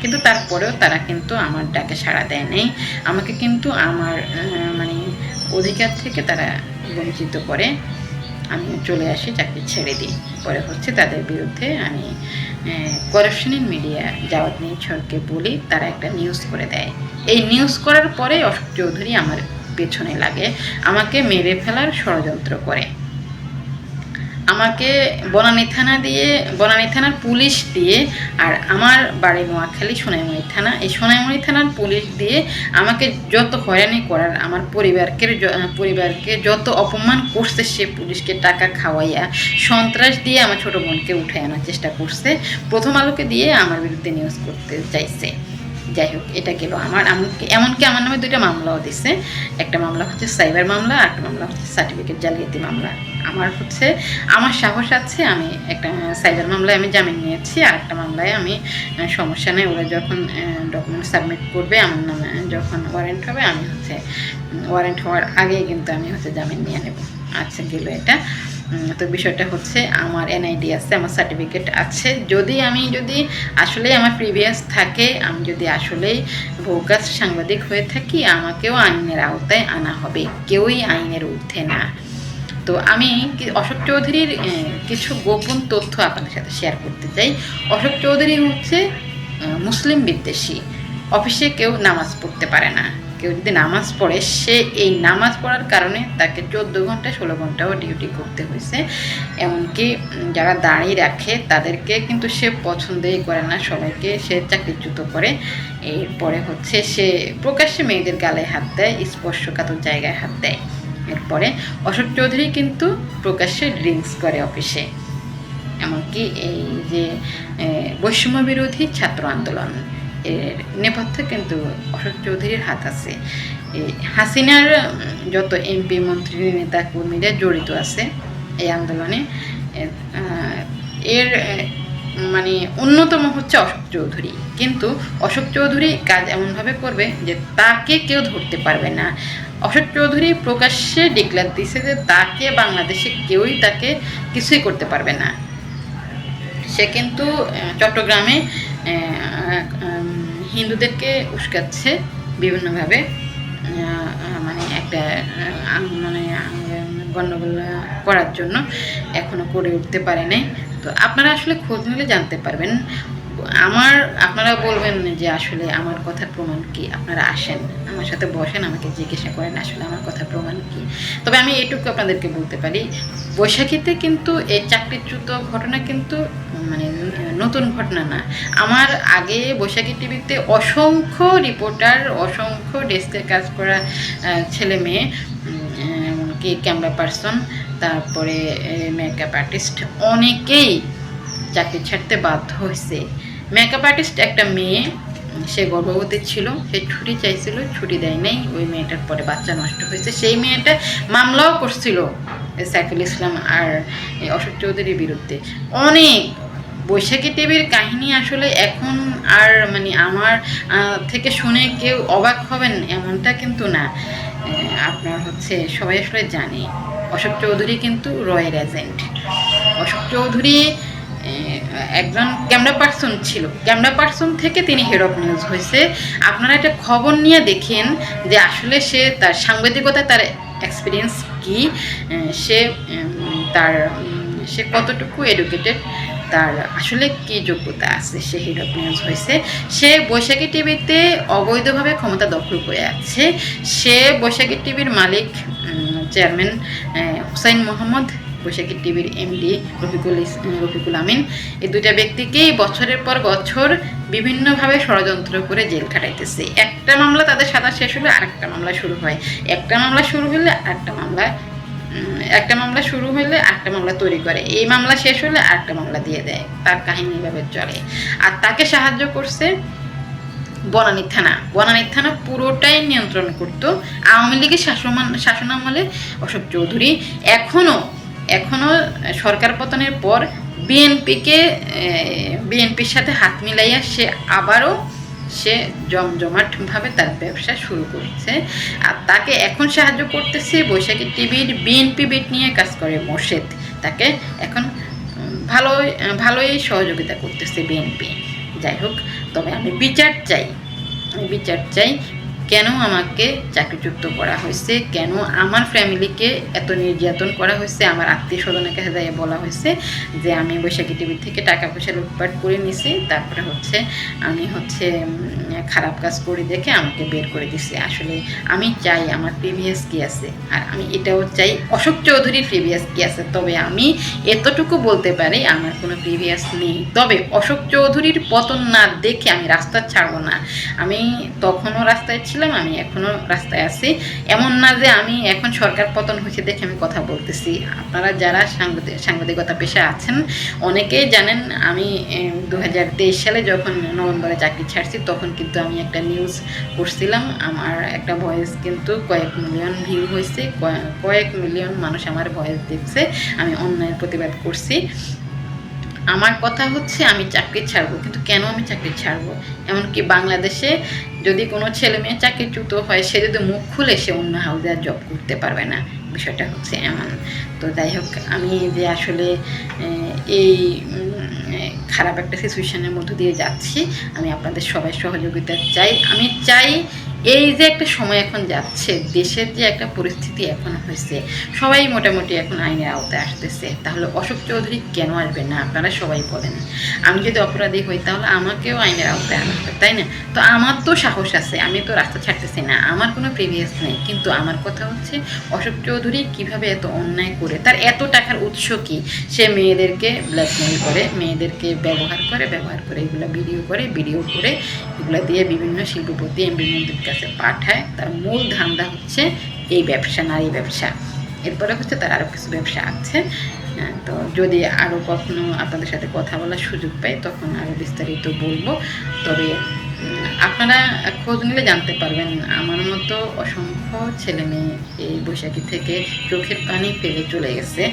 কিন্তু তারপরেও তারা কিন্তু আমার ডাকে সাড়া দেয় নাই, আমাকে কিন্তু আমার মানে অধিকার থেকে তারা বঞ্চিত করে। আমি চলে আসি, চাকরি ছেড়ে দিই। পরে হচ্ছে তাদের বিরুদ্ধে আমি করাপশন ইন মিডিয়া জাওয়াত নিছরকে বলি, তারা একটা নিউজ করে দেয়। এই নিউজ করার পরে অশোক চৌধুরী আমার পেছনে লাগে, আমাকে মেরে ফেলার ষড়যন্ত্র করে। আমাকে বনানী থানার পুলিশ দিয়ে, আর আমার বাড়ি নোয়াখালী সোনাইমুড়ি থানা, এই সোনাইমুড়ি থানার পুলিশ দিয়ে আমাকে যত হয়রানি করার, আমার পরিবারকে যত অপমান করছে, সে পুলিশকে টাকা খাওয়াইয়া সন্ত্রাস দিয়ে আমার ছোট বোনকে উঠে আনার চেষ্টা করছে, প্রথম আলোকে দিয়ে আমার বিরুদ্ধে নিউজ করতে চাইছে। যাই হোক, এটা গেল আমার। এমনকি আমার নামে 2টা মামলাও দিছে। একটা মামলা হচ্ছে সাইবার মামলা, আর একটা মামলা হচ্ছে সার্টিফিকেট জালিয়াতি মামলা। আমার সাহস আছে, আমি একটা সাইবার মামলায় আমি জামিন নিয়েছি, আর একটা মামলায় আমি সমস্যা নেই, ওরা যখন ডকুমেন্ট সাবমিট করবে আমার নামে, যখন ওয়ারেন্ট হবে, আমি হচ্ছে ওয়ারেন্ট হওয়ার আগেই কিন্তু আমি হচ্ছে জামিন নিয়ে নেব। আচ্ছা, গেল এটা। তো বিষয়টা হচ্ছে আমার এনআইডি আছে, আমার সার্টিফিকেট আছে। যদি আসলে আমার প্রিভিয়াস থাকে, আমি যদি আসলেই ভোকাস সাংবাদিক হয়ে থাকি, আমাকেও আইনের আওতায় আনা হবে, কেউই আইনের ঊর্ধ্বে না। তো আমি অশোক চৌধুরীর কিছু গোপন তথ্য আপনাদের সাথে শেয়ার করতে চাই। অশোক চৌধুরী হচ্ছে মুসলিম বিদ্বেষী, অফিসে কেউ নামাজ পড়তে পারে না, কেউ যদি নামাজ পড়ে, সে এই নামাজ পড়ার কারণে তাকে 14 ঘন্টা 16 ঘন্টাও ডিউটি করতে হয়েছে। এমনকি যারা দাঁড়িয়ে রাখে তাদেরকে কিন্তু সে পছন্দই করে না, সবাইকে সে চাকরিচ্যুত করে। এরপরে হচ্ছে সে প্রকাশ্যে মেয়েদের গালে হাত দেয়, স্পর্শকাতর জায়গায় হাত দেয়। এরপরে অশোক চৌধুরী কিন্তু প্রকাশ্যে ড্রিঙ্কস করে অফিসে। এমনকি এই যে বৈষম্য বিরোধী ছাত্র আন্দোলন, এর নেপথ্যে কিন্তু অশোক চৌধুরীর হাত আছে। এই হাসিনার যত এমপি মন্ত্রী নেতা কর্মীরা জড়িত আছে এই আন্দোলনে, এর মানে অন্যতম হচ্ছে অশোক চৌধুরী। কিন্তু অশোক চৌধুরী কাজ এমনভাবে করবে যে তাকে কেউ ধরতে পারবে না। অশোক চৌধুরী প্রকাশ্যে ডিক্লেয়ার দিছে যে তাকে বাংলাদেশে কেউই তাকে কিছুই করতে পারবে না। সে কিন্তু চট্টগ্রামে হিন্দুদেরকে উস্কাচ্ছে বিভিন্নভাবে, মানে একটা মানে গণ্ডগোল করার জন্য, এখনো করে উঠতে পারে নাই। তো আপনারা আসলে খোঁজ নিলে জানতে পারবেন। আপনারা বলবেন যে আসলে আমার কথার প্রমাণ কি, আপনারা আসেন আমার সাথে বসেন, আমাকে জিজ্ঞাসা করেন আসলে আমার কথার প্রমাণ কি। তবে আমি এটুকু আপনাদেরকে বলতে পারি, বৈশাখীতে কিন্তু এই চাকরিচ্যুত ঘটনা কিন্তু মানে নতুন ঘটনা না। আমার আগে বৈশাখী টিভিতে অসংখ্য রিপোর্টার, অসংখ্য ডেস্কে কাজ করা ছেলে মেয়ে, এমনকি ক্যামেরা পার্সন, তারপরে মেকআপ আর্টিস্ট, অনেকেই চাকরি ছাড়তে বাধ্য হয়েছে। মেকআপ আর্টিস্ট একটা মেয়ে, সে গর্ভবতী ছিল, সে ছুটি চাইছিল, ছুটি দেয় নাই। ওই মেয়েটার পরে বাচ্চা নষ্ট হয়েছে। সেই মেয়েটা মামলাও করছিল সাইফুল ইসলাম আর অশোক চৌধুরীর বিরুদ্ধে। অনেক বৈশাখী টিভির কাহিনী আসলে এখন আর মানে আমার থেকে শুনে কেউ অবাক হবেন এমনটা কিন্তু না। আপনার হচ্ছে সবাই আসলে জানে অশোক চৌধুরী কিন্তু রয়ের এজেন্ট। অশোক চৌধুরী একজন ক্যামেরা পার্সন ছিল, ক্যামেরা পার্সন থেকে তিনি হেড অফ নিউজ হয়েছে। আপনারা একটা খবর নিয়ে দেখেন যে আসলে সে তার সাংবাদিকতায় তার এক্সপিরিয়েন্স কি, সে কতটুকু এডুকেটেড, তার আসলে কি যোগ্যতা আছে, সে হেড অফ নিউজ হয়েছে। সে বৈশাখী টিভিতে অবৈধভাবে ক্ষমতা দখল করে আছে। সে বৈশাখী টিভির মালিক চেয়ারম্যান হুসাইন মোহাম্মদ, বৈশাখী টিভির এমডি রফিকুল আমিন, এই দুইটা ব্যক্তিকেই বছরের পর বছর বিভিন্নভাবে ষড়যন্ত্র করে জেল খাটাইতেছে। একটা মামলা তাদের সাদা শেষ হলে আরেকটা মামলা শুরু হয়, একটা মামলা শুরু হলে আরেকটা মামলা তৈরি করে, এই মামলা শেষ হলে আরেকটা মামলা দিয়ে দেয়। তার কাহিনী এভাবে চলে। আর তাকে সাহায্য করছে বনানী থানা পুরোটাই নিয়ন্ত্রণ করতো আওয়ামী লীগের শাসনামলে অশোক চৌধুরী। এখনো সরকার পতনের পর বিএনপির সাথে হাত মিলাইয়া সে জমজমাটভাবে তার ব্যবসা শুরু করছে। আর তাকে এখন সাহায্য করতেছে বৈশাখী টিভির বিএনপি বিট নিয়ে কাজ করে মোর্শেদ, তাকে এখন ভালোই সহযোগিতা করতেছে বিএনপি। যাই হোক, তবে আমি বিচার চাই কেন আমাকে চাকরিচ্যুত করা হয়েছে, কেন আমার ফ্যামিলিকে এত নির্যাতন করা হয়েছে। আমার আত্মীয় স্বজনের কাছে যাই বলা হয়েছে যে আমি বৈশাখী টিভি থেকে টাকা পয়সা লুটপাট করে নিছি, তারপরে আমি খারাপ কাজ করি দেখে আমাকে বের করে দিছে। আসলে আমি চাই আমার প্রিভিয়াস কি আছে, আর আমি এটাও চাই অশোক চৌধুরীর প্রিভিয়াস কি আছে। তবে আমি এতটুকু বলতে পারি আমার কোনো প্রিভিয়াস নেই। তবে অশোক চৌধুরীর পতন না দেখে আমি রাস্তা ছাড়বো না। আমি তখনও রাস্তায় ছিলাম, আমি এখনো রাস্তায় আছি। এমন না যে আমি এখন সরকার পতন হয়েছে দেখে আমি কথা বলতেছি। আপনারা যারা সাংবাদিকতা পেশা আছেন অনেকেই জানেন, আমি 2023 সালে যখন নভেম্বরে চাকরি ছাড়ছি তখন কিন্তু আমি একটা নিউজ করছিলাম। আমার একটা ভয়েস কিন্তু কয়েক মিলিয়ন ভিউ হয়েছে, কয়েক মিলিয়ন মানুষ আমার ভয়েস দেখছে। আমি অন্যায়ের প্রতিবাদ করছি। আমার কথা হচ্ছে আমি চাকরি ছাড়বো, কিন্তু কেন আমি চাকরি ছাড়বো? এমনকি বাংলাদেশে যদি কোনো ছেলে মেয়ে চাকরিচ্যুত হয়, সে যদি মুখ খুলে সে অন্য হাউসে আর জব করতে পারবে না, বিষয়টা হচ্ছে এমন। তো যাই হোক, আমি যে আসলে এই খারাপ একটা সিচুয়েশনের মধ্য দিয়ে যাচ্ছি, আমি আপনাদের সবাই সহযোগিতা চাই। আমি চাই এই যে একটা সময় এখন যাচ্ছে, দেশের যে একটা পরিস্থিতি এখন হয়েছে, সবাই মোটামুটি এখন আইনের আওতায় আসতেছে, তাহলে অশোক চৌধুরী কেন আসবে না আপনারা সবাই বলেন। আমি যদি অপরাধী হই তাহলে আমাকেও আইনের আওতায় আনা হবে, তাই না? তো আমার তো সাহস আছে, আমি তো রাস্তা ছাড়তেছি না, আমার কোনো প্রিভিয়াস নেই, কিন্তু আমার কথা হচ্ছে অশোক চৌধুরী কিভাবে এত অন্যায় করে, তার এত টাকার উৎস কি? সে মেয়েদেরকে ব্ল্যাকমেল করে, মেয়েদেরকে ব্যবহার করে এগুলো ভিডিও করে এগুলো দিয়ে বিভিন্ন শিল্পপতি এমপি মন্ত্রীর কাছে পাঠায়। তার মূল ধান্দা হচ্ছে এই ব্যবসা, নারী ব্যবসা। এরপরে হচ্ছে তার আরও কিছু ব্যবসা আছে। তো যদি আরও কখনো আপনাদের সাথে কথা বলার সুযোগ পাই তখন আরও বিস্তারিত বলবো। তবে আপনারা খোঁজ নিলে জানতে পারবেন, আমার মতো অসংখ্য ছেলে মেয়ে এই বৈশাখী থেকে চোখের পানি ফেলে চলে গেছে।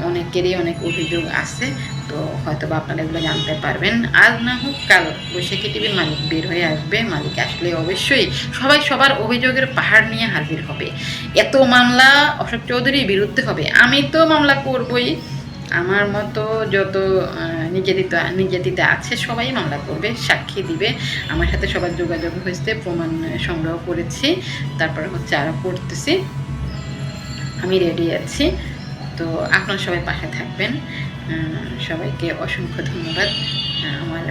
অনেকেরই অনেক অভিযোগ আছে, তো হয়তো বা আপনারা এগুলো জানতে পারবেন। আজ না হোক কাল বৈশাখী টিভির মালিক বের হয়ে আসবে, মালিক আসলে অবশ্যই সবাই সবার অভিযোগের পাহাড় নিয়ে হাজির হবে। এত মামলা অশোক চৌধুরীর বিরুদ্ধে হবে, আমি তো মামলা করবই, আমার মতো যত নির্যাতিতা আছে সবাই মামলা করবে, সাক্ষী দিবে। আমার সাথে সবার যোগাযোগ হয়েছে, প্রমাণ সংগ্রহ করেছি, তারপরে হচ্ছে আরও করতেছি। আমি রেডি আছি। তো আপনারা সবাই পাশে থাকবেন। সবাইকে অসংখ্য ধন্যবাদ আমার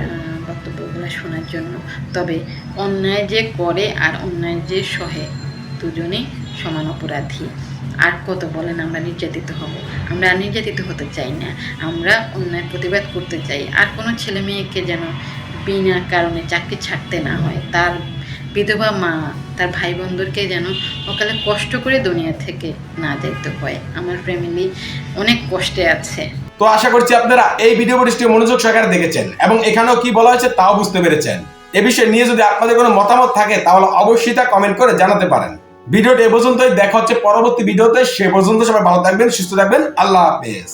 বক্তব্যগুলো শোনার জন্য। তবে অন্যায় যে করে আর অন্যায় যে সহে, দুজনেই সমান অপরাধী। আর কত বলেন আমরা নির্যাতিত হব? আমরা আর নির্যাতিত হতে চাই না, আমরা অন্যায়ের প্রতিবাদ করতে চাই। আর কোনো ছেলে মেয়েকে যেন বিনা কারণে চাকরি ছাড়তে না হয়, তার বিধবা মা, তার ভাই বোনদেরকে যেন ওকালে কষ্ট করে দুনিয়া থেকে না যেতে হয়। আমার ফ্যামিলি অনেক কষ্টে আছে। তো আশা করছি আপনারা এই ভিডিও পরিষ্টি মনোযোগ সহকারে দেখেছেন এবং এখানেও কি বলা হয়েছে তাও বুঝতে পেরেছেন। এ বিষয়ে নিয়ে যদি আপনাদের কোনো মতামত থাকে তাহলে অবশ্যই তা কমেন্ট করে জানাতে পারেন। ভিডিওটি এ পর্যন্তই, দেখা হচ্ছে পরবর্তী ভিডিওতে। সে পর্যন্ত সবাই ভালো থাকবেন, সুস্থ থাকবেন। আল্লাহ হাফেজ।